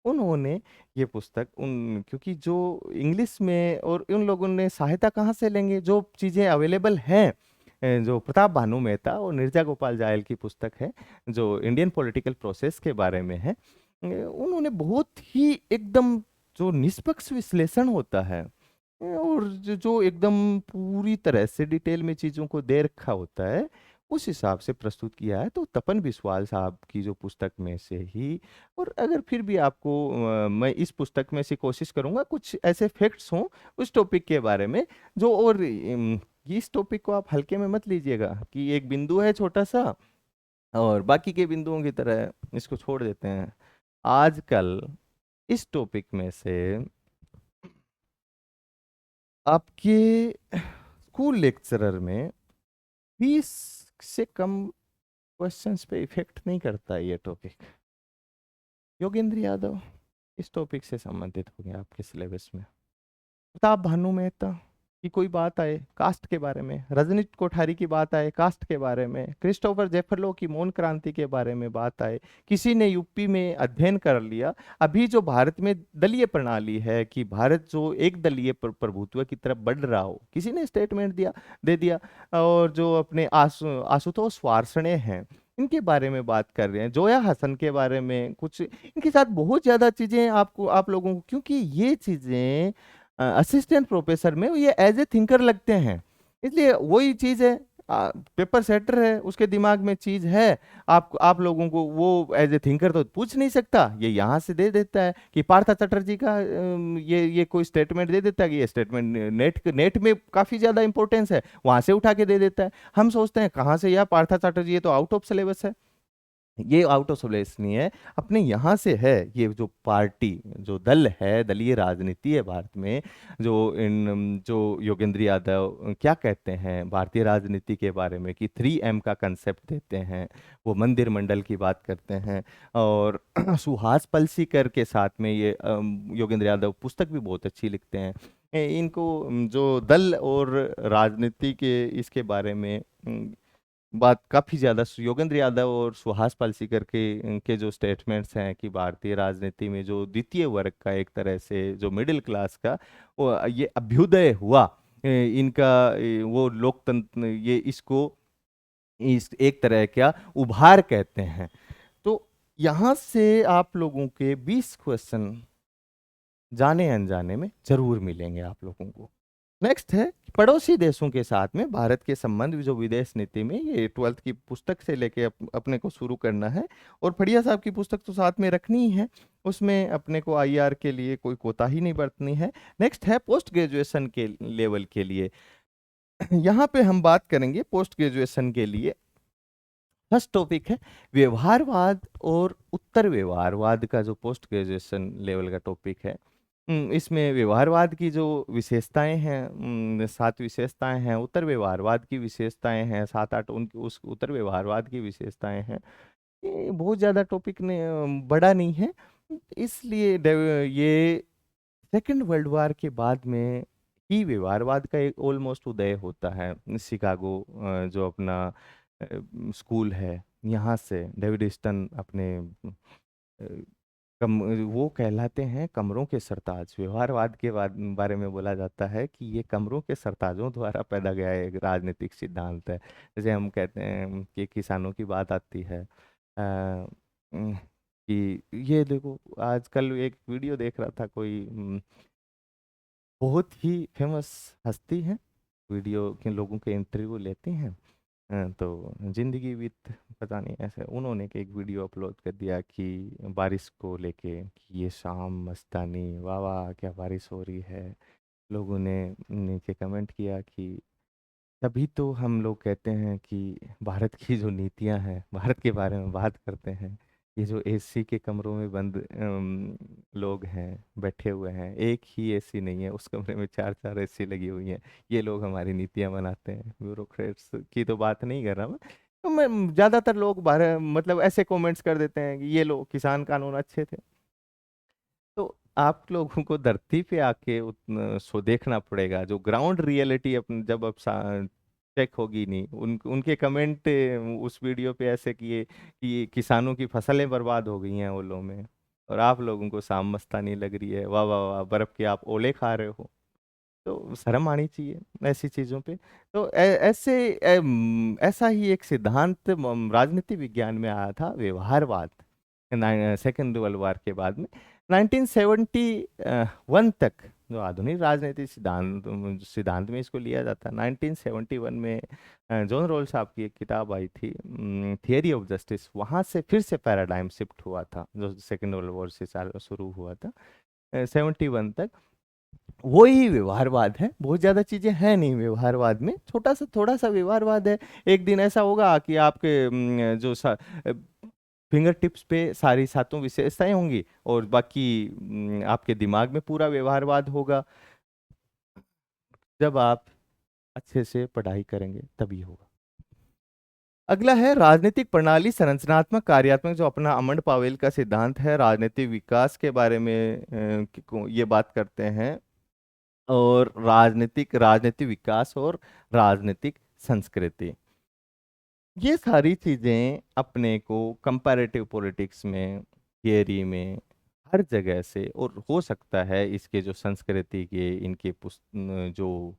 उन्होंने ये पुस्तक क्योंकि जो इंग्लिश में, और उन लोगों ने सहायता कहाँ से लेंगे, जो चीज़ें अवेलेबल हैं, जो प्रताप भानु मेहता और नीरजा गोपाल जायल की पुस्तक है जो इंडियन पॉलिटिकल प्रोसेस के बारे में है। उन्होंने बहुत ही एकदम जो निष्पक्ष विश्लेषण होता है, और जो एकदम पूरी तरह से डिटेल में चीज़ों को दे रखा होता है, उस हिसाब से प्रस्तुत किया है। तो तपन बिस्वाल साहब की जो पुस्तक में से ही, और अगर फिर भी आपको मैं इस पुस्तक में से कोशिश करूंगा कुछ ऐसे फैक्ट्स हों उस टॉपिक के बारे में जो, और इस टॉपिक को आप हल्के में मत लीजिएगा कि एक बिंदु है छोटा सा और बाकी के बिंदुओं की तरह इसको छोड़ देते हैं। आजकल इस टॉपिक में से आपके स्कूल लेक्चरर में 20 से कम क्वेश्चंस पे इफेक्ट नहीं करता है ये टॉपिक। योगेंद्र यादव इस टॉपिक से संबंधित हो गया आपके सिलेबस में। प्रताप भानु मेहता की कोई बात आए कास्ट के बारे में, रजनीश कोठारी की बात आए कास्ट के बारे में, क्रिस्टोफर जेफरलो की मौन क्रांति के बारे में बात आए, किसी ने यूपी में अध्ययन कर लिया, अभी जो भारत में दलीय प्रणाली है कि भारत जो एक दलीय प्रभुत्व की तरफ बढ़ रहा हो, किसी ने स्टेटमेंट दे दिया। और जो अपने आशुतोष वार्ष्णेय हैं, इनके बारे में बात कर रहे हैं, जोया हसन के बारे में कुछ, इनके साथ बहुत ज्यादा चीजें आपको, आप लोगों को, क्योंकि ये चीजें असिस्टेंट प्रोफेसर में ये एज ए थिंकर लगते हैं, इसलिए वही चीज है। पेपर सेटर है, उसके दिमाग में चीज है, आप लोगों को वो एज ए थिंकर तो पूछ नहीं सकता, ये यहाँ से दे देता है कि पार्था चटर्जी का ये कोई स्टेटमेंट दे देता है कि ये स्टेटमेंट नेट में काफी ज्यादा इंपॉर्टेंस है, वहां से उठा के दे देता है। हम सोचते हैं कहाँ से यार पार्था चटर्जी, ये तो आउट ऑफ सिलेबस है। ये आउट ऑफ सिलेबस नहीं है, अपने यहाँ से है। ये जो पार्टी, जो दल है, दलीय राजनीति है भारत में, जो योगेंद्र यादव क्या कहते हैं भारतीय राजनीति के बारे में कि 3M का कंसेप्ट देते हैं, वो मंदिर मंडल की बात करते हैं। और सुहास पलसीकर के साथ में ये योगेंद्र यादव पुस्तक भी बहुत अच्छी लिखते हैं। इनको जो दल और राजनीति के इसके बारे में बात काफी ज्यादा योगेंद्र यादव और सुहास पालसीकर के जो स्टेटमेंट्स हैं कि भारतीय राजनीति में जो द्वितीय वर्ग का, एक तरह से जो मिडिल क्लास का वो ये अभ्युदय हुआ, इनका वो लोकतंत्र, ये इसको इस एक तरह का उभार कहते हैं। तो यहाँ से आप लोगों के 20 क्वेश्चन जाने अनजाने में जरूर मिलेंगे आप लोगों को। नेक्स्ट है पड़ोसी देशों के साथ में भारत के संबंध, जो विदेश नीति में, ये 12th की पुस्तक से लेके अपने को शुरू करना है। और फड़िया साहब की पुस्तक तो साथ में रखनी ही है, उसमें अपने को आईआर के लिए कोई कोताही नहीं बरतनी है। नेक्स्ट है पोस्ट ग्रेजुएशन के लेवल के लिए। यहाँ पे हम बात करेंगे पोस्ट ग्रेजुएशन के लिए। फर्स्ट टॉपिक है व्यवहारवाद और उत्तर व्यवहारवाद का, जो पोस्ट ग्रेजुएशन लेवल का टॉपिक है। इसमें व्यवहारवाद की जो विशेषताएं हैं, 7 विशेषताएं हैं, उत्तर व्यवहारवाद की विशेषताएं हैं 7-8, उनकी उस उत्तर व्यवहारवाद की विशेषताएं हैं। ये बहुत ज़्यादा टॉपिक ने बड़ा नहीं है, इसलिए ये सेकेंड वर्ल्ड वॉर के बाद में ही व्यवहारवाद का एक ऑलमोस्ट उदय होता है। शिकागो जो अपना स्कूल है, यहाँ से डेविड ईस्टन अपने कम वो कहलाते हैं कमरों के सरताज। व्यवहारवाद के बारे में बोला जाता है कि ये कमरों के सरताजों द्वारा पैदा गया एक राजनीतिक सिद्धांत है। जैसे हम कहते हैं कि किसानों की बात आती है, उम, कि ये देखो, आजकल एक वीडियो देख रहा था कोई, बहुत ही फेमस हस्ती है वीडियो के लोगों के इंटरव्यू लेते हैं। तो जिंदगी विद पता नहीं ऐसे उन्होंने एक वीडियो अपलोड कर दिया कि बारिश को लेके कि ये शाम मस्तानी, वाह वाह क्या बारिश हो रही है। लोगों ने नीचे कमेंट किया कि तभी तो हम लोग कहते हैं कि भारत की जो नीतियां हैं, भारत के बारे में बात करते हैं। ये जो एसी के कमरों में बंद लोग हैं, बैठे हुए हैं, एक ही एसी नहीं है, उस कमरे में चार चार एसी लगी हुई हैं। ये लोग हमारी नीतियां बनाते हैं। ब्यूरोक्रेट्स की तो बात नहीं कर रहा मैं। तो मैं ज्यादातर लोग बाहर मतलब ऐसे कमेंट्स कर देते हैं कि ये लो किसान कानून अच्छे थे। तो आप लोगों को धरती पे आके उतना सो देखना पड़ेगा जो ग्राउंड रियलिटी अपन जब अब चेक होगी नहीं। उनके कमेंट उस वीडियो पे ऐसे किए कि किसानों की फसलें बर्बाद हो गई हैं ओलों में, और आप लोगों को शाम मस्तानी लग रही है, वाह वाह वाह बर्फ के आप ओले खा रहे हो। तो शर्म आनी चाहिए ऐसी चीजों पे। तो ऐसा ही एक सिद्धांत राजनीति विज्ञान में आया था, व्यवहारवाद। सेकेंड वर्ल्ड वॉर के बाद में 1971 तक जो आधुनिक राजनीति सिद्धांत सिद्धांत में इसको लिया जाता है। 1971 में जॉन रोल साहब की एक किताब आई थी, थियरी ऑफ जस्टिस। वहां से फिर से पैराडाइम शिफ्ट हुआ था जो सेकेंड वर्ल्ड वॉर से शुरू हुआ था 71 तक। वो ही व्यवहारवाद है। बहुत ज्यादा चीजें हैं नहीं व्यवहारवाद में, छोटा सा थोड़ा सा व्यवहारवाद है। एक दिन ऐसा होगा कि आपके जो फिंगर टिप्स पे सारी सातों विशेषताएं होंगी, और बाकी आपके दिमाग में पूरा व्यवहारवाद होगा। जब आप अच्छे से पढ़ाई करेंगे तभी होगा। अगला है राजनीतिक प्रणाली संरचनात्मक कार्यात्मक, जो अपना अमंड पावेल का सिद्धांत है राजनीतिक विकास के बारे में ये बात करते हैं। और राजनीतिक राजनीतिक विकास और राजनीतिक संस्कृति, ये सारी चीजें अपने को कंपैरेटिव पॉलिटिक्स में, थियरी में, हर जगह से, और हो सकता है इसके जो संस्कृति के इनके जो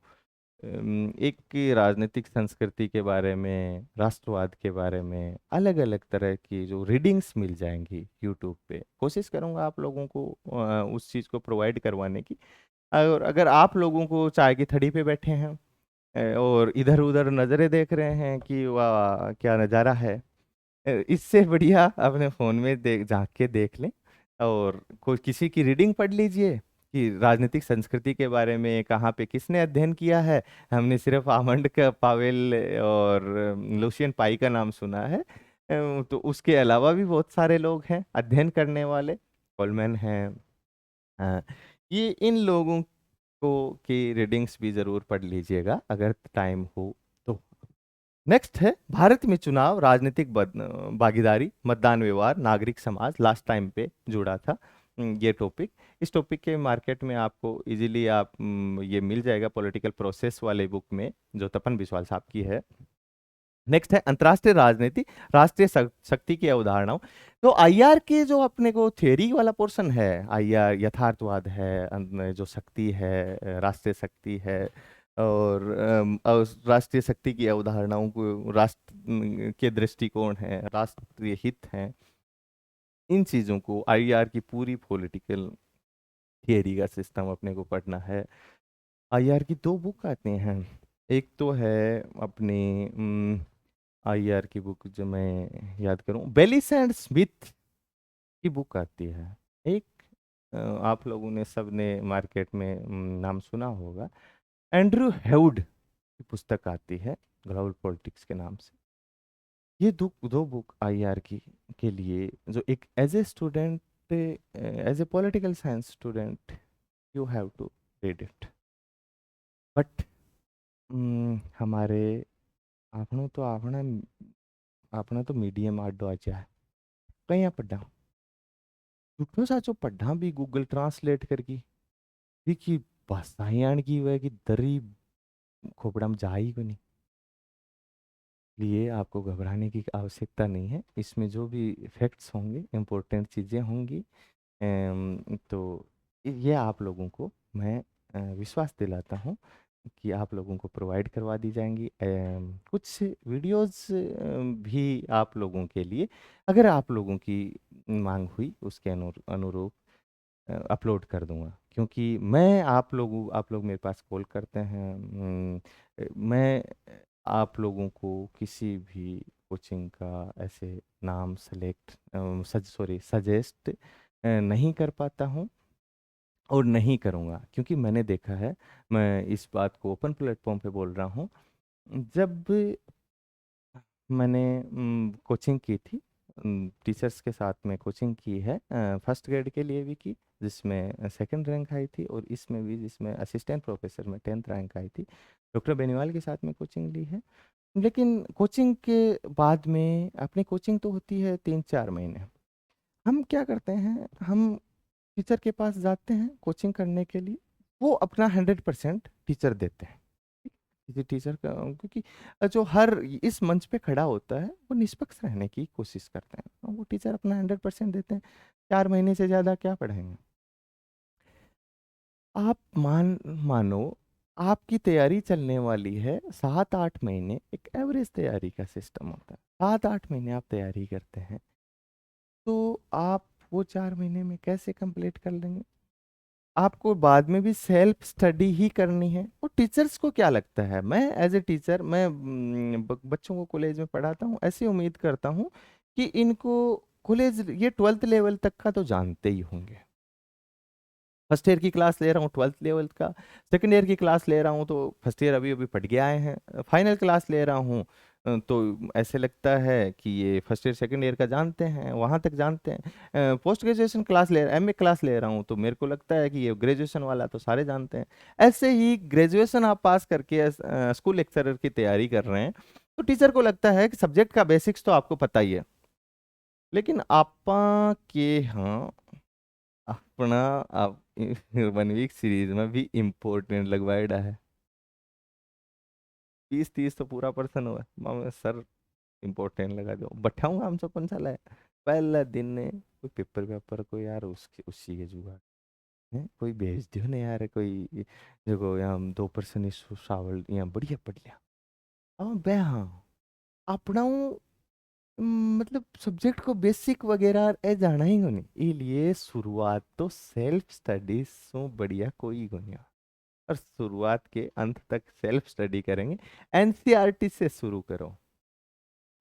एक की राजनीतिक संस्कृति के बारे में, राष्ट्रवाद के बारे में अलग अलग तरह की जो रीडिंग्स मिल जाएंगी यूट्यूब पे। कोशिश करूंगा आप लोगों को उस चीज़ को प्रोवाइड करवाने की। और अगर आप लोगों को चाय की थड़ी पे बैठे हैं और इधर उधर नज़रें देख रहे हैं कि वाह क्या नज़ारा है, इससे बढ़िया अपने फ़ोन में देख झांक के देख लें और कोई किसी की रीडिंग पढ़ लीजिए कि राजनीतिक संस्कृति के बारे में कहाँ पे किसने अध्ययन किया है। हमने सिर्फ आमंड का पावेल और लुशियन पाई का नाम सुना है। तो उसके अलावा भी बहुत सारे लोग हैं अध्ययन करने वाले, कोलमैन हैं। ये इन लोगों को की रीडिंग्स भी जरूर पढ़ लीजिएगा अगर टाइम हो तो। नेक्स्ट है भारत में चुनाव, राजनीतिक भागीदारी, मतदान व्यवहार, नागरिक समाज। लास्ट टाइम पे जुड़ा था ये टॉपिक। इस टॉपिक के मार्केट में आपको इजीली ये मिल जाएगा पॉलिटिकल प्रोसेस वाले बुक में, जो तपन बिस्वाल साहब की है। नेक्स्ट है अंतर्राष्ट्रीय राजनीति, राष्ट्रीय शक्ति की अवधारणाओं। तो आईआर के जो अपने को थ्योरी वाला पोर्शन है, आईआर यथार्थवाद है, जो शक्ति है राष्ट्रीय शक्ति है, और राष्ट्रीय शक्ति की अवधारणाओं को, राष्ट्र के दृष्टिकोण है, राष्ट्रीय हित है, इन चीजों को आईआर की पूरी पॉलिटिकल थियरी का सिस्टम अपने को पढ़ना है। आईआर की दो बुक आते हैं। एक तो है अपनी आईआर की बुक, जो मैं याद करूं, बेलिस एंड स्मिथ की बुक आती है। एक आप लोगों ने सबने मार्केट में नाम सुना होगा, एंड्रयू हेउड की पुस्तक आती है ग्लोबल पॉलिटिक्स के नाम से। ये दो बुक आईआर की के लिए, जो एक as a student, as a political science student, you have to read it. But हमारे आपने तो आपने आपने तो मीडियम आडो आचा है कहीं पढ़ा, झूठो साचो पढ़ा भी गूगल ट्रांसलेट करके भी की भाषाएं आण की वह की दरी खोपड़ा में जा ही को नहीं। लिए आपको घबराने की आवश्यकता नहीं है। इसमें जो भी फैक्ट्स होंगे, इम्पोर्टेंट चीज़ें होंगी, तो ये आप लोगों को मैं विश्वास दिलाता हूँ कि आप लोगों को प्रोवाइड करवा दी जाएंगी। कुछ वीडियोस भी आप लोगों के लिए, अगर आप लोगों की मांग हुई उसके अनुरूप अपलोड कर दूंगा। क्योंकि मैं आप लोग मेरे पास कॉल करते हैं, मैं आप लोगों को किसी भी कोचिंग का ऐसे नाम सेलेक्ट सजेस्ट नहीं कर पाता हूँ और नहीं करूँगा, क्योंकि मैंने देखा है, मैं इस बात को ओपन प्लेटफॉर्म पे बोल रहा हूँ। जब मैंने कोचिंग की थी, टीचर्स के साथ में कोचिंग की है, फर्स्ट ग्रेड के लिए भी की, जिसमें सेकंड रैंक आई थी, और इसमें भी जिसमें असिस्टेंट प्रोफेसर में 10th रैंक आई थी। डॉक्टर बेनीवाल के साथ में कोचिंग ली है। लेकिन कोचिंग के बाद में अपनी कोचिंग तो होती है 3-4 महीने, हम क्या करते हैं, हम टीचर के पास जाते हैं कोचिंग करने के लिए, वो अपना 100% टीचर देते हैं। किसी टीचर का, क्योंकि जो हर इस मंच पे खड़ा होता है वो निष्पक्ष रहने की कोशिश करते हैं, वो टीचर अपना 100% देते हैं। 4 महीने से ज़्यादा क्या पढ़ाएंगे। आप मानो आपकी तैयारी चलने वाली है 7-8 महीने, एक एवरेज तैयारी का सिस्टम होता है, 7-8 महीने आप तैयारी करते हैं, तो आप वो 4 महीने में कैसे कंप्लीट कर लेंगे। आपको बाद में भी सेल्फ स्टडी ही करनी है। और टीचर्स को क्या लगता है, मैं एज ए टीचर, मैं बच्चों को कॉलेज में पढ़ाता हूँ, ऐसी उम्मीद करता हूँ कि इनको कॉलेज ये 12th लेवल तक का तो जानते ही होंगे। फर्स्ट ईयर की क्लास ले रहा हूँ 12th लेवल का, सेकंड ईयर की क्लास ले रहा हूँ तो फर्स्ट ईयर अभी अभी पढ़ के आए हैं, फाइनल क्लास ले रहा हूँ तो ऐसे लगता है कि ये फर्स्ट ईयर सेकंड ईयर का जानते हैं, वहाँ तक जानते हैं। Post graduation class MA class ले रहा हूँ तो मेरे को लगता है कि ये ग्रेजुएशन वाला तो सारे जानते हैं। ऐसे ही ग्रेजुएशन आप पास करके स्कूल लेक्चरर की तैयारी कर रहे हैं, तो टीचर को लगता है कि सब्जेक्ट का बेसिक्स तो आपको पता ही है। लेकिन आपा के यहाँ अपना आप 1 वीक सीरीज में भी इम्पोर्टेंट लगवाएड़ा है, 20-30 तो पूरा पर्सन हुआ, मैं सर इम्पोर्टेंट लगा दो, बैठाऊंगा हम सब कौन सा है पहला दिन ने कोई पेपर वेपर को यार उसके उसी के जुगाड़ है, कोई भेज दियो ना यार, कोई देखो यहाँ 2% इस सावल यहाँ बढ़िया पढ़ लिया। हाँ बे हाँ, अपना मतलब सब्जेक्ट को बेसिक वगैरह ए जाना ही नहीं, इसलिए शुरुआत तो सेल्फ स्टडी सो बढ़िया कोई नहीं। और शुरुआत के अंत तक सेल्फ स्टडी करेंगे, एनसीईआरटी से शुरू करो,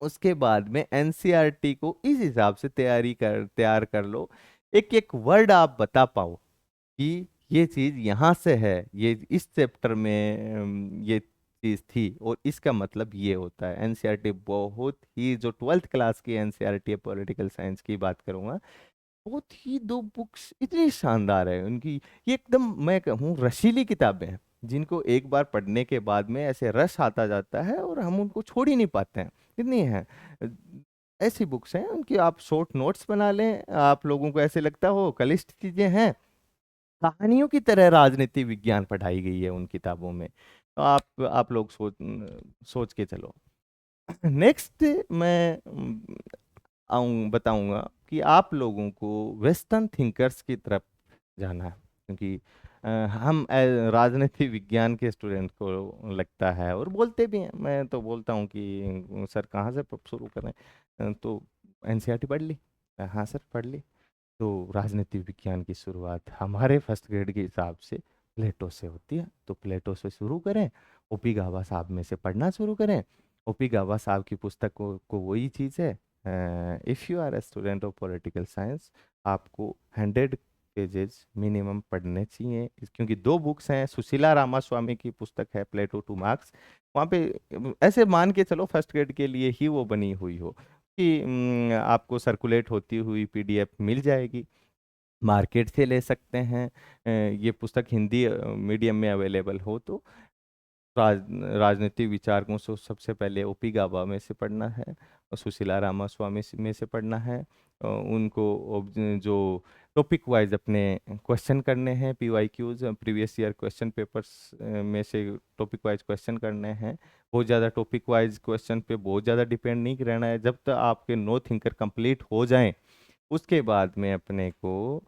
उसके बाद में एनसीईआरटी को इस हिसाब से तैयार कर लो, एक एक वर्ड आप बता पाओ कि ये चीज यहाँ से है, ये इस चैप्टर में ये चीज थी और इसका मतलब ये होता है। एनसीईआरटी बहुत ही, जो 12th क्लास की एनसीईआरटी है पॉलिटिकल साइंस की बात करूंगा, बहुत ही, 2 बुक्स इतनी शानदार है उनकी, ये एकदम मैं कहूँ रसीली किताबें हैं, जिनको एक बार पढ़ने के बाद में ऐसे रस आता जाता है और हम उनको छोड़ ही नहीं पाते हैं, इतनी है। ऐसी बुक्स हैं उनकी, आप शॉर्ट नोट्स बना लें, आप लोगों को ऐसे लगता हो कलिष्ठ चीजें हैं, कहानियों की तरह राजनीति विज्ञान पढ़ाई गई है उन किताबों में, तो आप लोग सोच के चलो। नेक्स्ट मैं आऊँ बताऊंगा कि आप लोगों को वेस्टर्न थिंकर्स की तरफ जाना है, क्योंकि हम राजनीति विज्ञान के स्टूडेंट को लगता है और बोलते भी हैं, मैं तो बोलता हूँ कि सर कहाँ से शुरू करें, तो एनसीईआरटी पढ़ ली, हाँ सर पढ़ ली, तो राजनीति विज्ञान की शुरुआत हमारे फर्स्ट ग्रेड के हिसाब से प्लेटो से होती है, तो प्लेटो से शुरू करें, ओपी गावा साहब में से पढ़ना शुरू करें। ओपी गावा साहब की पुस्तक को वही चीज़ है, if you are a student of political science, आपको 100 पेजेस मिनिमम पढ़ने चाहिए, क्योंकि 2 बुक्स हैं, सुशीला रामास्वामी की पुस्तक है प्लेटो 2 मार्क्स, वहाँ पे ऐसे मान के चलो फर्स्ट ग्रेड के लिए ही वो बनी हुई हो कि आपको सर्कुलेट होती हुई पीडीएफ मिल जाएगी, मार्केट से ले सकते हैं। ये पुस्तक हिंदी मीडियम में अवेलेबल हो तो राज राजनीतिक विचारकों से सबसे पहले ओपी गाबा में से पढ़ना है और सुशीला रामास्वामी में से पढ़ना है। उनको जो टॉपिक वाइज अपने क्वेश्चन करने हैं, PYQs previous year question papers में से टॉपिक वाइज क्वेश्चन करने हैं। बहुत ज़्यादा टॉपिक वाइज क्वेश्चन पे बहुत ज़्यादा डिपेंड नहीं रहना है, जब तक आपके नो थिंकर कंप्लीट हो जाएं उसके बाद में अपने को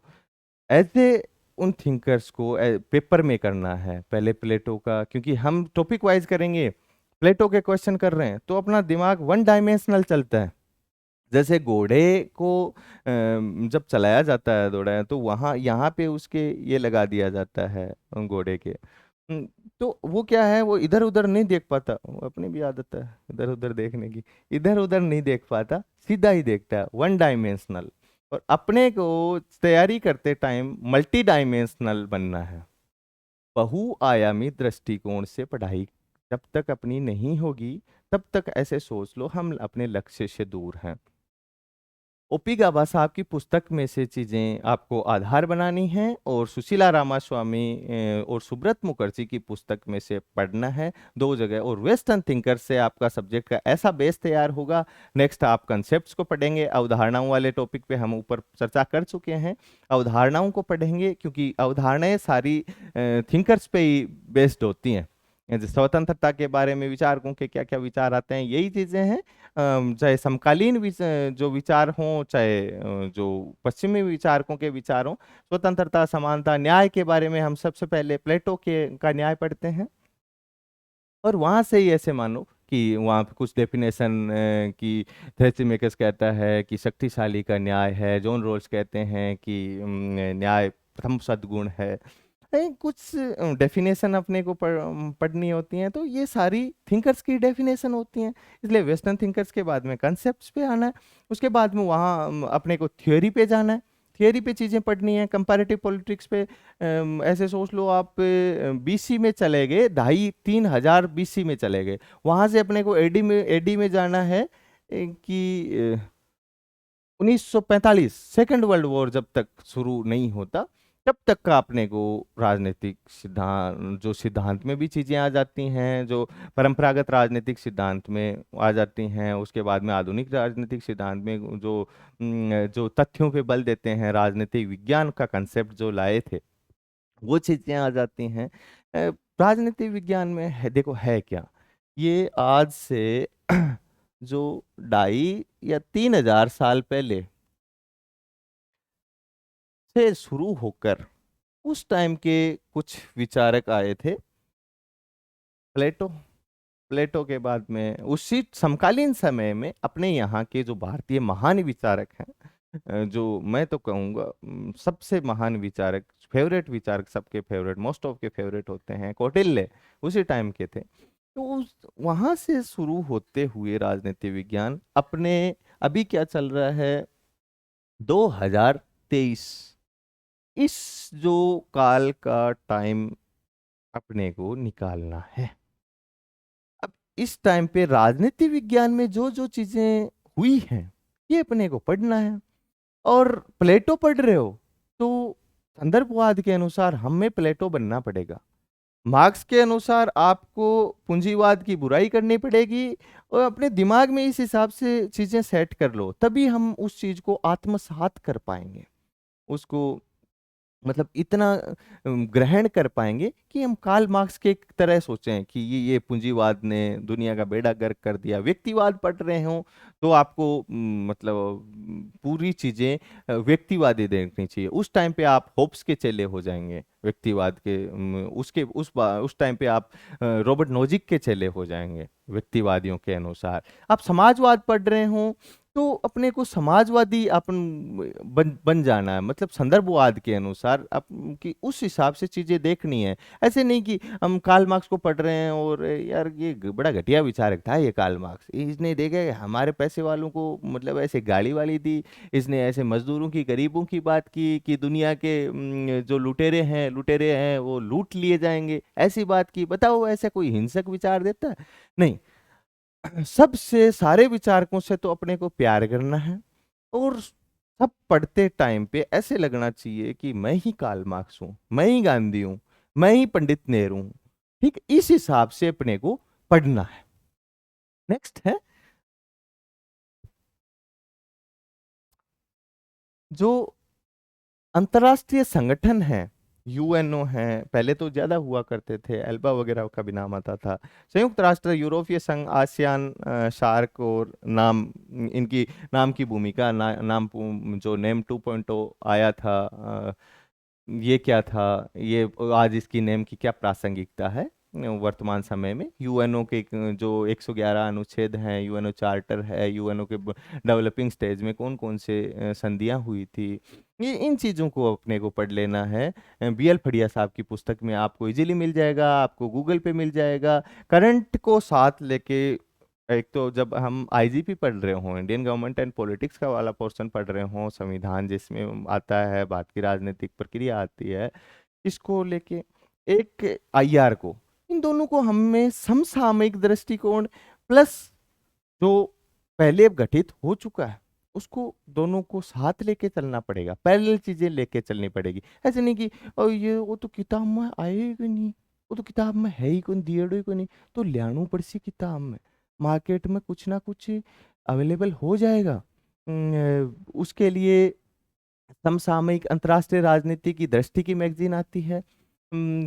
ऐसे उन थिंकर्स को पेपर में करना है। पहले प्लेटो का, क्योंकि हम टॉपिक वाइज करेंगे, प्लेटो के क्वेश्चन कर रहे हैं तो अपना दिमाग 1 डायमेंशनल चलता है। जैसे घोड़े को जब चलाया जाता है दौड़ा है तो वहाँ यहाँ पे उसके ये लगा दिया जाता है घोड़े के, हम्म, तो वो क्या है, वो इधर उधर नहीं देख पाता, वो अपनी भी आदत है इधर उधर देखने की, इधर उधर नहीं देख पाता, सीधा ही देखता है, वन डायमेंशनल। और अपने को तैयारी करते टाइम मल्टी डायमेंशनल बनना है। बहुआयामी दृष्टिकोण से पढ़ाई जब तक अपनी नहीं होगी, तब तक ऐसे सोच लो हम अपने लक्ष्य से दूर हैं। ओपी गाभा साहब की पुस्तक में से चीजें आपको आधार बनानी है, और सुशीला रामास्वामी और सुब्रत मुखर्जी की पुस्तक में से पढ़ना है, दो जगह। और वेस्टर्न थिंकर से आपका सब्जेक्ट का ऐसा बेस तैयार होगा। नेक्स्ट आप कंसेप्ट्स को पढ़ेंगे, अवधारणाओं वाले टॉपिक पे हम ऊपर चर्चा कर चुके हैं, अवधारणाओं को पढ़ेंगे, क्योंकि अवधारणाएं सारी थिंकर्स पे ही बेस्ड होती हैं। जैसे स्वतंत्रता के बारे में विचारकों के क्या क्या विचार आते हैं, यही चीजें हैं। चाहे समकालीन जो विचार हों, चाहे जो पश्चिमी विचारकों के विचार हों, स्वतंत्रता, समानता, न्याय के बारे में हम सबसे पहले प्लेटो के का न्याय पढ़ते हैं। और वहां से ही ऐसे मानो कि वहाँ पे कुछ डेफिनेशन कि थ्रेसिमेकस कहता है कि शक्तिशाली का न्याय है, जॉन रोल्स कहते हैं कि न्याय प्रथम सद्गुण है। कुछ डेफिनेशन अपने को पढ़नी होती हैं, तो ये सारी थिंकर्स की डेफिनेशन होती हैं। इसलिए वेस्टर्न थिंकर्स के बाद में कंसेप्ट्स पे आना है, उसके बाद में वहाँ अपने को थ्योरी पे जाना है, थियोरी पे चीज़ें पढ़नी है। कंपैरेटिव पॉलिटिक्स पे ऐसे सोच लो आप बीसी में चले गए, 2500-3000 बीसी में चले गए, वहाँ से अपने को एडी में जाना है कि 1945 सेकेंड वर्ल्ड वॉर जब तक शुरू नहीं होता, तब तक का अपने को राजनीतिक सिद्धांत, जो सिद्धांत में भी चीजें आ जाती हैं, जो परंपरागत राजनीतिक सिद्धांत में आ जाती हैं, उसके बाद में आधुनिक राजनीतिक सिद्धांत में जो तथ्यों पे बल देते हैं, राजनीतिक विज्ञान का कंसेप्ट जो लाए थे, वो चीजें आ जाती हैं। राजनीतिक विज्ञान में है, देखो है क्या, ये आज से जो 2500 या 3000 साल पहले से शुरू होकर उस टाइम के कुछ विचारक आए थे। प्लेटो, प्लेटो के बाद में उसी समकालीन समय में अपने यहाँ के जो भारतीय महान विचारक हैं, जो मैं तो कहूँगा सबसे महान विचारक, फेवरेट विचारक, सबके फेवरेट, मोस्ट ऑफ के फेवरेट होते हैं, कौटिल्य उसी टाइम के थे। तो उस वहां से शुरू होते हुए राजनीति विज्ञान अपने, अभी क्या चल रहा है, 2023, इस जो काल का टाइम अपने को निकालना है। अब इस टाइम पे राजनीति विज्ञान में जो जो चीजें हुई हैं, ये अपने को पढ़ना है। और प्लेटो पढ़ रहे हो तो संदर्भवाद के अनुसार हमें प्लेटो बनना पड़ेगा। मार्क्स के अनुसार आपको पूंजीवाद की बुराई करनी पड़ेगी, और अपने दिमाग में इस हिसाब से चीजें सेट कर लो, तभी हम उस चीज को आत्मसात कर पाएंगे, उसको मतलब इतना ग्रहण कर पाएंगे कि हम कार्ल मार्क्स के तरह सोचें कि ये पूंजीवाद ने दुनिया का बेड़ा गर्क कर दिया। व्यक्तिवाद पढ़ रहे हो तो आपको मतलब पूरी चीजें व्यक्तिवादी देखनी चाहिए। उस टाइम पे आप होब्स के चेले हो जाएंगे व्यक्तिवाद के, उस टाइम पे आप रॉबर्ट नोजिक के चेले हो जाएंगे व्यक्तिवादियों के अनुसार। आप समाजवाद पढ़ रहे हो तो अपने को समाजवादी अपन बन जाना है, मतलब संदर्भवाद के अनुसार आप कि उस हिसाब से चीजें देखनी है। ऐसे नहीं कि हम कार्ल मार्क्स को पढ़ रहे हैं और यार ये बड़ा घटिया विचारक था ये कार्ल मार्क्स, इसने देखे हमारे पैसे वालों को मतलब ऐसे गाड़ी वाली दी, इसने ऐसे मजदूरों की, गरीबों की बात की कि दुनिया के जो लुटेरे हैं वो लूट लिए जाएंगे, ऐसी बात की। बताओ ऐसा कोई हिंसक विचार देता है? नहीं। सबसे सारे विचारकों से तो अपने को प्यार करना है, और सब पढ़ते टाइम पे ऐसे लगना चाहिए कि मैं ही कार्ल मार्क्स हूं, मैं ही गांधी हूं, मैं ही पंडित नेहरू हूं। ठीक, इस हिसाब से अपने को पढ़ना है। नेक्स्ट है जो अंतरराष्ट्रीय संगठन है, यूएनओ है, पहले तो ज्यादा हुआ करते थे, एल्बा वगैरह का भी नाम आता था, संयुक्त राष्ट्र, यूरोपीय संघ, आसियान, शार्क, और नाम, इनकी नाम की भूमिका, जो नेम 2.0 आया था, ये क्या था, ये आज इसकी नेम की क्या प्रासंगिकता है, वर्तमान समय में यूएनओ के जो 111 अनुच्छेद हैं, यूएनओ चार्टर है, यूएनओ के डेवलपिंग स्टेज में कौन कौन से संधियां हुई थी, ये इन चीज़ों को अपने को पढ़ लेना है। बीएल फड़िया साहब की पुस्तक में आपको इजीली मिल जाएगा, आपको गूगल पे मिल जाएगा। करंट को साथ लेके, एक तो जब हम आईजीपी पढ़ रहे हों, इंडियन गवर्नमेंट एंड पॉलिटिक्स का वाला पोर्शन पढ़ रहे हों, संविधान जिसमें आता है, भारत की राजनीतिक प्रक्रिया आती है, इसको लेके एक आईआर को, इन दोनों को हमें समसामयिक दृष्टिकोण प्लस जो पहले गठित हो चुका है उसको, दोनों को साथ लेके चलना पड़ेगा, पैरेलल चीजें लेके चलनी पड़ेगी। ऐसे नहीं कि ये वो तो किताब में आएगा नहीं, वो तो किताब में है ही कौन, दिए ही को नहीं, तो लियाणु पड़सी किताब में, मार्केट में कुछ ना कुछ अवेलेबल हो जाएगा। उसके लिए समसामयिक अंतर्राष्ट्रीय राजनीति की दृष्टि की मैगजीन आती है,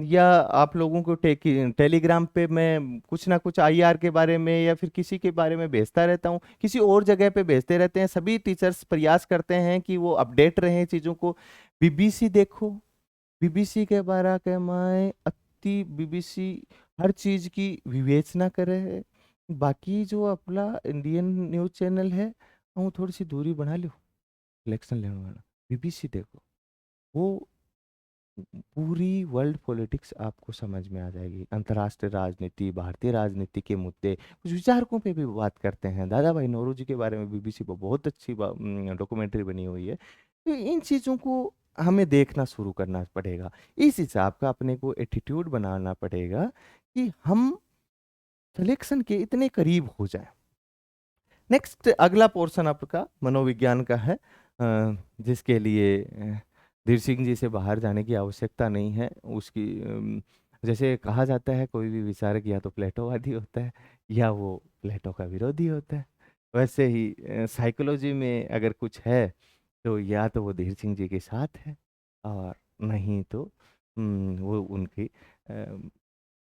या आप लोगों को टेलीग्राम पे मैं कुछ ना कुछ आईआर के बारे में या फिर किसी के बारे में भेजता रहता हूँ, किसी और जगह पे भेजते रहते हैं। सभी टीचर्स प्रयास करते हैं कि वो अपडेट रहें चीज़ों को। बीबीसी देखो, बीबीसी के बारे के माए अति बीबीसी हर चीज़ की विवेचना करे है। बाकी जो अपना इंडियन न्यूज़ चैनल है वो थोड़ी सी दूरी बना लो इलेक्शन लेने वाला। बीबीसी देखो, वो पूरी वर्ल्ड पॉलिटिक्स आपको समझ में आ जाएगी, अंतर्राष्ट्रीय राजनीति, भारतीय राजनीति के मुद्दे, कुछ विचारकों पे भी बात करते हैं। दादा भाई नौरोजी के बारे में बीबीसी पर बहुत अच्छी डॉक्यूमेंट्री बनी हुई है। तो इन चीज़ों को हमें देखना शुरू करना पड़ेगा, इस हिसाब का अपने को एटीट्यूड बनाना पड़ेगा कि हम सिलेक्शन के इतने करीब हो जाए। नेक्स्ट अगला पोर्शन आपका मनोविज्ञान का है, जिसके लिए धीर सिंह जी से बाहर जाने की आवश्यकता नहीं है। उसकी जैसे कहा जाता है कोई भी विचारक या तो प्लेटोवादी होता है या वो प्लेटो का विरोधी होता है, वैसे ही साइकोलॉजी में अगर कुछ है तो या तो वो धीर सिंह जी के साथ है, और नहीं तो वो उनकी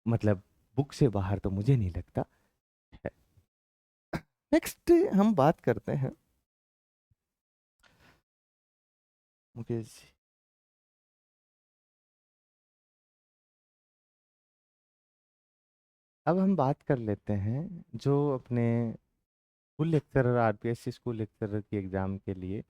मतलब बुक से बाहर तो मुझे नहीं लगता है। नेक्स्ट हम बात करते हैं मुकेश जी। अब हम बात कर लेते हैं जो अपने school lecturer, RPSC school lecturer की एग्ज़ाम के लिए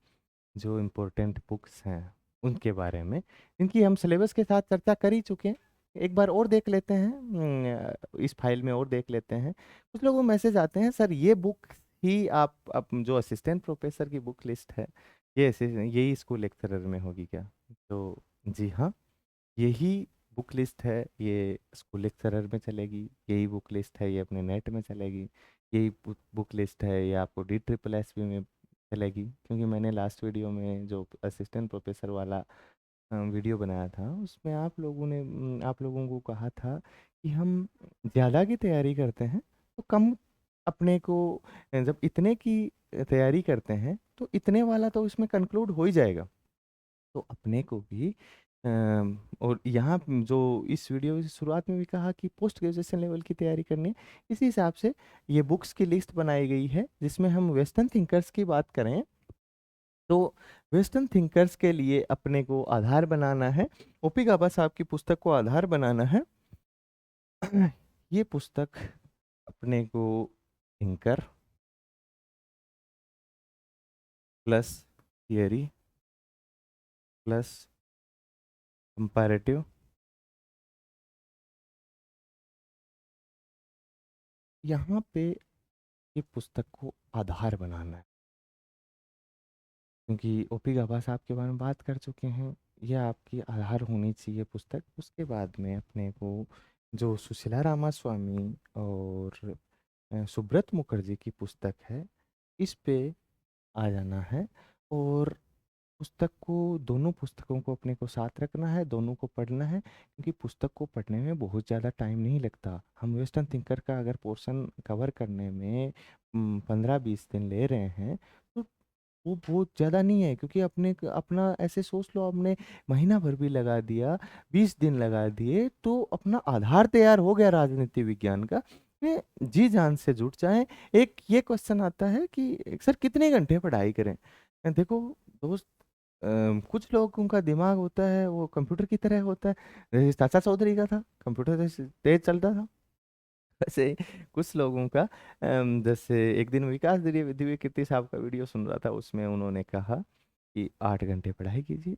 जो इम्पोर्टेंट बुक्स हैं उनके बारे में। इनकी हम सिलेबस के साथ चर्चा कर ही चुके हैं, एक बार और देख लेते हैं, इस फाइल में और देख लेते हैं। कुछ लोगों को मैसेज आते हैं, सर ये बुक ही आप जो असिस्टेंट प्रोफेसर की बुक लिस्ट है यही स्कूल लेक्चरर में होगी क्या? तो जी हाँ, यही बुक लिस्ट है, ये स्कूल लेक्चरर में चलेगी। यही बुक लिस्ट है, ये अपने नेट में चलेगी। यही बुक लिस्ट है, ये आपको DSSS में चलेगी, क्योंकि मैंने लास्ट वीडियो में जो असिस्टेंट प्रोफेसर वाला वीडियो बनाया था उसमें आप लोगों को कहा था कि हम ज़्यादा की तैयारी करते हैं तो कम अपने को, जब इतने की तैयारी करते हैं तो इतने वाला तो इसमें कंक्लूड हो ही जाएगा। तो अपने को भी और यहाँ जो इस वीडियो की शुरुआत में भी कहा कि पोस्ट ग्रेजुएशन लेवल की तैयारी करनी है, इसी हिसाब से ये बुक्स की लिस्ट बनाई गई है। जिसमें हम वेस्टर्न थिंकर्स की बात करें तो वेस्टर्न थिंकर्स के लिए अपने को आधार बनाना है, ओपी गाबा साहब की पुस्तक को आधार बनाना है। ये पुस्तक अपने को thinker plus theory plus comparative, यहाँ पे ये पुस्तक को आधार बनाना है, क्योंकि ओपी गाबा साहब के बारे में बात कर चुके हैं। यह आपकी आधार होनी चाहिए पुस्तक। उसके बाद में अपने को जो सुशीला रामास्वामी और सुब्रत मुखर्जी की पुस्तक है, इस पे आ जाना है। और पुस्तक को, दोनों पुस्तकों को अपने को साथ रखना है, दोनों को पढ़ना है, क्योंकि पुस्तक को पढ़ने में बहुत ज़्यादा टाइम नहीं लगता। हम वेस्टर्न थिंकर का अगर पोर्शन कवर करने में 15-20 दिन ले रहे हैं तो वो बहुत ज़्यादा नहीं है, क्योंकि अपना ऐसे सोच लो, आपने महीना भर भी लगा दिया, 20 दिन लगा दिए, तो अपना आधार तैयार हो गया राजनीति विज्ञान का। ये जी जान से जुट जाए। एक ये क्वेश्चन आता है कि सर कितने घंटे पढ़ाई करें? देखो दोस्त, कुछ लोगों का दिमाग होता है वो कंप्यूटर की तरह होता है, जैसे चाचा चौधरी का था, कंप्यूटर जैसे तेज चलता था। वैसे ही कुछ लोगों का जैसे एक दिन विकास दिव्य दिव्य कीर्ति साहब का वीडियो सुन रहा था, उसमें उन्होंने कहा कि 8 घंटे पढ़ाई कीजिए,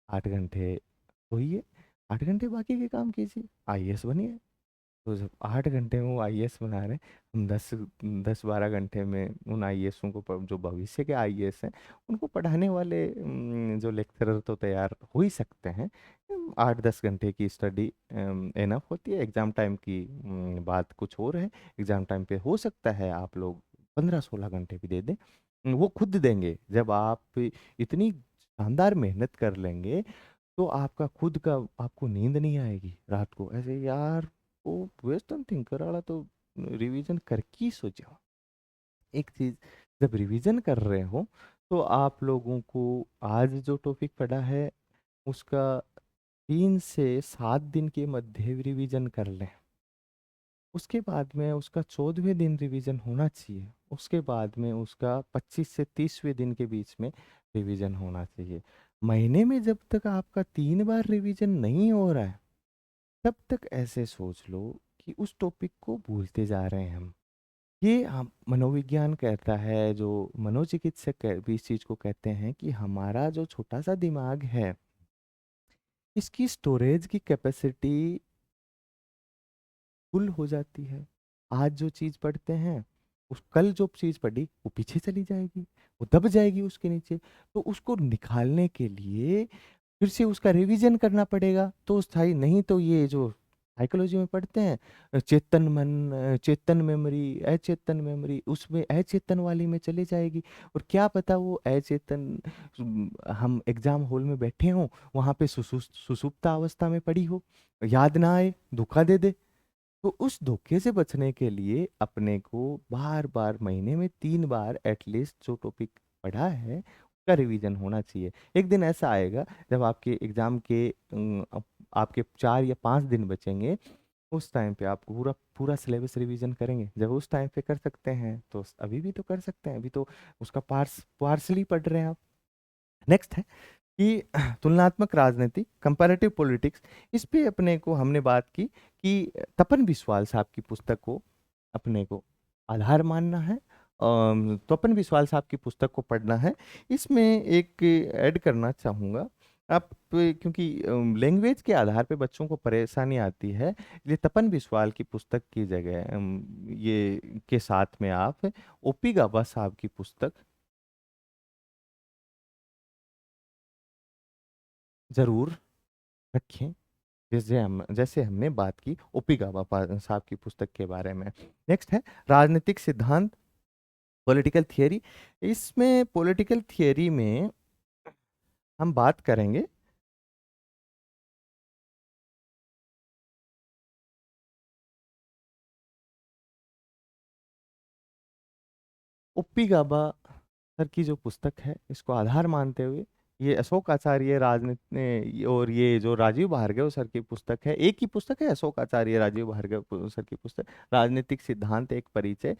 8 घंटे सोइए, 8 घंटे बाकी के काम कीजिए, आईएएस बनिए। तो जब 8 घंटे में वो आईएएस बना रहे हैं, हम 10-12 घंटे में उन आईएएसों को जो भविष्य के आईएएस हैं उनको पढ़ाने वाले जो लेक्चरर तो तैयार हो ही सकते हैं। 8-10 घंटे की स्टडी एनफ होती है। एग्जाम टाइम की बात कुछ और है। एग्जाम टाइम पे हो सकता है आप लोग 15-16 घंटे भी दे दें। वो खुद देंगे। जब आप इतनी शानदार मेहनत कर लेंगे तो आपका खुद का आपको नींद नहीं आएगी रात को, ऐसे यार वो वेस्टर्न थिंकर वाला तो रिवीजन करके ही सो जाओ। एक चीज, जब रिवीजन कर रहे हो तो आप लोगों को आज जो टॉपिक पढ़ा है उसका 3 से 7 दिन के मध्य रिवीजन कर लें। उसके बाद में उसका 14वें दिन रिवीजन होना चाहिए। उसके बाद में उसका 25 से 30वें दिन के बीच में रिवीजन होना चाहिए। महीने में जब तक आपका 3 बार रिवीजन नहीं हो रहा है तब तक ऐसे सोच लो कि उस टॉपिक को भूलते जा रहे हैं हम। ये हम मनोविज्ञान कहता है, जो भी इस चीज को कहते हैं कि हमारा जो छोटा सा दिमाग है इसकी स्टोरेज की कैपेसिटी फुल हो जाती है। आज जो चीज पढ़ते हैं उस कल जो चीज पढ़ी वो पीछे चली जाएगी, वो दब जाएगी उसके नीचे। तो उसको निकालने के लिए फिर से उसका रिवीजन करना पड़ेगा तो स्थायी नहीं। तो ये जो साइकोलॉजी में पढ़ते हैं चेतन मन, चेतन मेमोरी, अचेतन मेमोरी, उसमें अचेतन वाली में चले जाएगी। और क्या पता वो अचेतन हम एग्जाम हॉल में बैठे हों वहां पे सुसुप्त अवस्था में पड़ी हो, याद ना आए, धोखा दे दे। तो उस धोखे से बचने के लिए अपने को बार बार महीने में 3 बार एटलीस्ट जो टॉपिक पढ़ा है उसका रिवीजन होना चाहिए। एक दिन ऐसा आएगा जब आपके एग्जाम के आपके 4 या 5 दिन बचेंगे, उस टाइम पे आप पूरा पूरा सिलेबस रिवीजन करेंगे। जब उस टाइम पे कर सकते हैं तो अभी भी तो कर सकते हैं, अभी तो उसका पार्सली पढ़ रहे हैं आप। नेक्स्ट है कि तुलनात्मक राजनीति, कंपैरेटिव पॉलिटिक्स। इस पे अपने को हमने बात की कि तपन बिस्वाल साहब की पुस्तक को अपने को आधार मानना है। तपन बिस्वाल साहब की पुस्तक को पढ़ना है। इसमें एक ऐड करना चाहूँगा आप, क्योंकि लैंग्वेज के आधार पे बच्चों को परेशानी आती है, इसलिए तपन बिस्वाल की पुस्तक की जगह ये के साथ में आप ओपी गाबा साहब की पुस्तक जरूर रखें। जैसे हमने बात की ओपी गाबा साहब की पुस्तक के बारे में। नेक्स्ट है राजनीतिक सिद्धांत, पॉलिटिकल थियरी। इसमें पॉलिटिकल थियरी में हम बात करेंगे ओप्पी गाबा सर की जो पुस्तक है इसको आधार मानते हुए ये अशोक आचार्य राजनीति और ये जो राजीव भार्गव सर की पुस्तक है, एक ही पुस्तक है, अशोक आचार्य राजीव भार्गव सर की पुस्तक राजनीतिक सिद्धांत एक परिचय।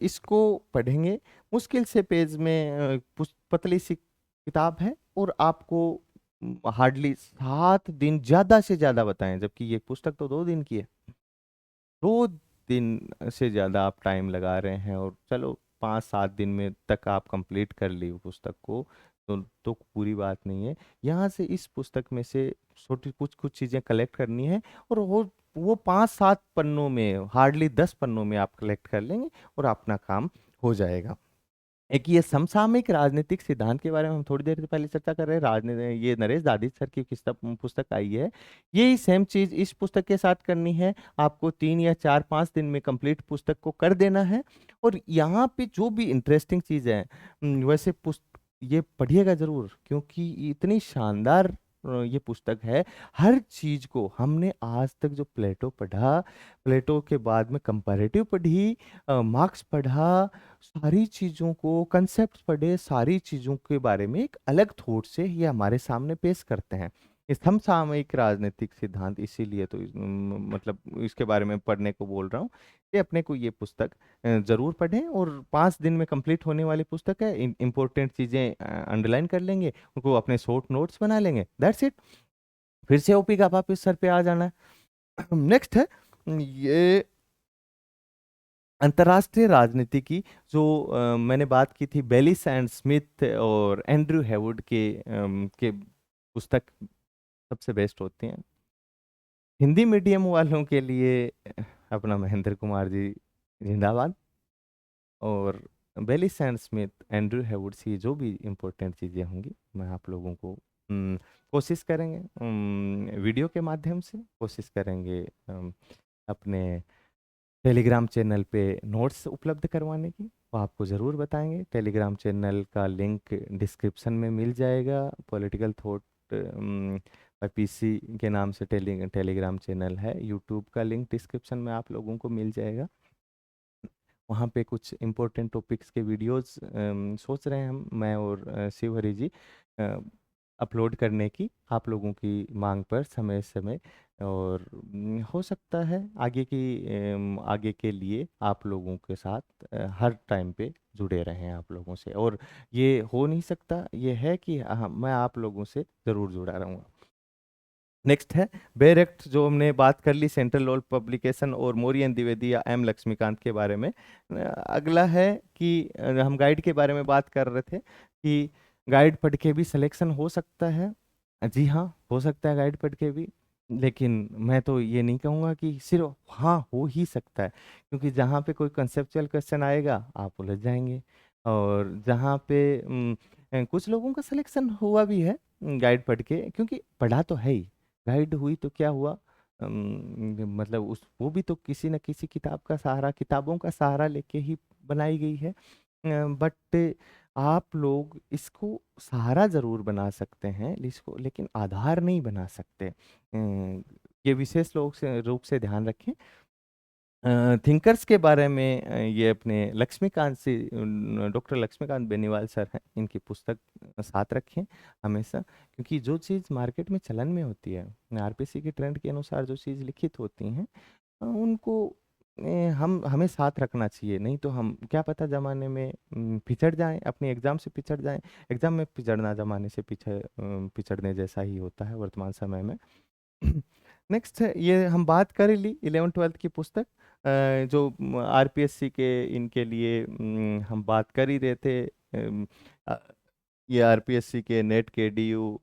इसको पढ़ेंगे। मुश्किल से पेज में पतली सी किताब है और आपको हार्डली 7 दिन ज्यादा से ज्यादा बताएं, जबकि ये पुस्तक तो 2 दिन की है। 2 दिन से ज़्यादा आप टाइम लगा रहे हैं और चलो 5-7 दिन में तक आप कंप्लीट कर ली पुस्तक को तो पूरी बात नहीं है। यहाँ से इस पुस्तक में से छोटी कुछ कुछ चीज़ें कलेक्ट करनी है और वो 5-7 पन्नों में, हार्डली 10 पन्नों में आप कलेक्ट कर लेंगे और अपना काम हो जाएगा। एक ये समसामयिक राजनीतिक सिद्धांत के बारे में हम थोड़ी देर पहले चर्चा कर रहे हैं। राजनीति ये नरेश दादी सर की किताब पुस्तक आई है, यही सेम चीज इस पुस्तक के साथ करनी है। आपको 3 या 4-5 दिन में कंप्लीट पुस्तक को कर देना है। और यहाँ पे जो भी इंटरेस्टिंग चीज है वैसे ये पढ़िएगा जरूर, क्योंकि इतनी शानदार ये पुस्तक है। हर चीज को हमने आज तक जो प्लेटो पढ़ा, प्लेटो के बाद में कंपैरेटिव पढ़ी, मार्क्स पढ़ा, सारी चीज़ों को कंसेप्ट पढ़े, सारी चीज़ों के बारे में एक अलग थॉट से ये हमारे सामने पेश करते हैं। समसामयिक राजनीतिक सिद्धांत, इसीलिए तो मतलब इसके बारे में पढ़ने को बोल रहा हूँ कि अपने को ये पुस्तक जरूर पढ़ें, और 5 दिन में कंप्लीट होने वाली पुस्तक है। इंपॉर्टेंट चीजें अंडरलाइन कर लेंगे, उनको अपने शॉर्ट नोट्स बना लेंगे, दैट्स इट। फिर से ओपी का वापस सर पे आ जाना है। नेक्स्ट है ये अंतर्राष्ट्रीय राजनीति की, जो मैंने बात की थी, बेलिस एंड स्मिथ और एंड्रयू हैवुड के पुस्तक सबसे बेस्ट होती हैं। हिंदी मीडियम वालों के लिए अपना महेंद्र कुमार जी जिंदाबाद, और बेलिस एंड स्मिथ, एंड्रयू हैवुड सी जो भी इम्पोर्टेंट चीज़ें होंगी मैं आप लोगों को कोशिश करेंगे, वीडियो के माध्यम से कोशिश करेंगे अपने टेलीग्राम चैनल पे नोट्स उपलब्ध करवाने की। वो आपको ज़रूर बताएंगे। टेलीग्राम चैनल का लिंक डिस्क्रिप्शन में मिल जाएगा। पॉलिटिकल थॉट पीसी के नाम से टेलीग्राम चैनल है। यूट्यूब का लिंक डिस्क्रिप्शन में आप लोगों को मिल जाएगा। वहाँ पे कुछ इम्पोर्टेंट टॉपिक्स के वीडियोस सोच रहे हैं हम, मैं और शिवहरी जी, अपलोड करने की, आप लोगों की मांग पर समय समय। और हो सकता है आगे के लिए आप लोगों के साथ हर टाइम पे जुड़े रहें आप लोगों से। और ये हो नहीं सकता, ये है कि मैं आप लोगों से ज़रूर जुड़ा रहूँगा। नेक्स्ट है बेरेक्ट, जो हमने बात कर ली, सेंट्रल लॉ पब्लिकेशन, और मोरियन द्विवेदी या एम लक्ष्मीकांत के बारे में। अगला है कि हम गाइड के बारे में बात कर रहे थे कि गाइड पढ़ के भी सिलेक्शन हो सकता है। जी हाँ, हो सकता है गाइड पढ़ के भी, लेकिन मैं तो ये नहीं कहूँगा कि सिर्फ हाँ हो ही सकता है, क्योंकि जहाँ पे कोई कंसेप्चुअल क्वेश्चन आएगा आप उलझ जाएंगे। और जहाँ पे कुछ लोगों का सिलेक्शन हुआ भी है गाइड पढ़ के, क्योंकि पढ़ा तो है ही, गाइड हुई तो क्या हुआ, मतलब उस वो भी तो किसी न किसी किताब का सहारा, किताबों का सहारा लेके ही बनाई गई है। बट आप लोग इसको सहारा जरूर बना सकते हैं इसको, लेकिन आधार नहीं बना सकते। ये विशेष रूप से ध्यान रखें। थिंकर्स के बारे में ये अपने लक्ष्मीकांत से, डॉक्टर लक्ष्मीकांत बेनीवाल सर हैं, इनकी पुस्तक साथ रखें हमेशा, क्योंकि जो चीज़ मार्केट में चलन में होती है, आरपीसी के ट्रेंड के अनुसार जो चीज़ लिखित होती हैं, उनको हमें साथ रखना चाहिए। नहीं तो हम क्या पता ज़माने में पिछड़ जाएं, अपने एग्ज़ाम से पिछड़ जाएं। एग्ज़ाम में पिछड़ना ज़माने से पिछड़ने जैसा ही होता है वर्तमान समय में। नेक्स्ट है, ये हम बात कर ही ली 11th-12th की पुस्तक, जो आरपीएससी के इनके लिए हम बात कर ही रहे थे। अ, ये आरपीएससी के नेट के डीयू,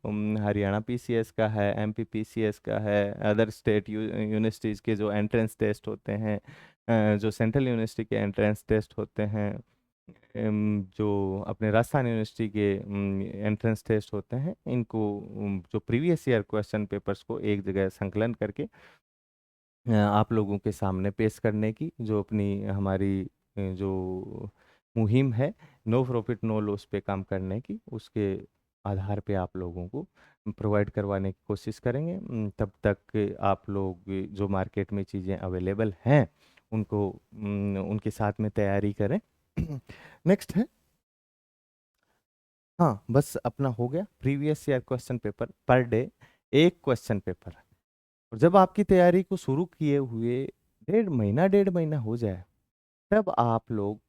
हरियाणा पीसीएस का है, एमपी पीसीएस का है, अदर स्टेट यूनिवर्सिटीज़ के जो एंट्रेंस टेस्ट होते हैं, जो सेंट्रल यूनिवर्सिटी के एंट्रेंस टेस्ट होते हैं, जो अपने राजस्थान यूनिवर्सिटी के एंट्रेंस टेस्ट होते हैं, इनको जो प्रीवियस ईयर क्वेश्चन पेपर्स को एक जगह संकलन करके आप लोगों के सामने पेश करने की जो अपनी हमारी जो मुहिम है, नो प्रॉफिट नो लॉस पे काम करने की, उसके आधार पे आप लोगों को प्रोवाइड करवाने की कोशिश करेंगे। तब तक आप लोग जो मार्केट में चीज़ें अवेलेबल हैं उनको उनके साथ में तैयारी करें। नेक्स्ट है, हाँ बस अपना हो गया, previous year question paper per day, एक क्वेश्चन पेपर। और जब आपकी तैयारी को शुरू किए हुए 1.5 महीना हो जाए, तब आप लोग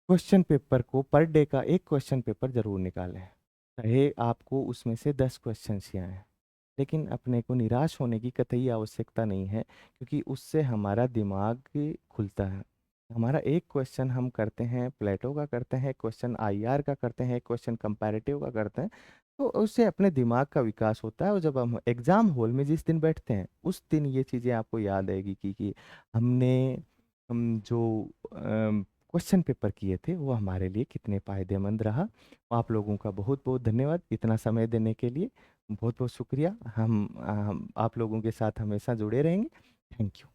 क्वेश्चन पेपर को, पर डे का एक क्वेश्चन पेपर जरूर निकालें, चाहे आपको उसमें से 10 क्वेश्चन ही आए। लेकिन अपने को निराश होने की कतई आवश्यकता नहीं है, क्योंकि उससे हमारा दिमाग खुलता है। हमारा एक क्वेश्चन हम करते हैं प्लेटो का, करते हैं क्वेश्चन आईआर का, करते हैं क्वेश्चन कंपैरेटिव का करते हैं, तो उससे अपने दिमाग का विकास होता है। और जब हम एग्जाम हॉल में जिस दिन बैठते हैं, उस दिन ये चीज़ें आपको याद आएगी कि हमने जो क्वेश्चन पेपर किए थे वो हमारे लिए कितने फायदेमंद रहा। आप लोगों का बहुत बहुत धन्यवाद इतना समय देने के लिए। बहुत बहुत शुक्रिया। हम आप लोगों के साथ हमेशा जुड़े रहेंगे। Thank you.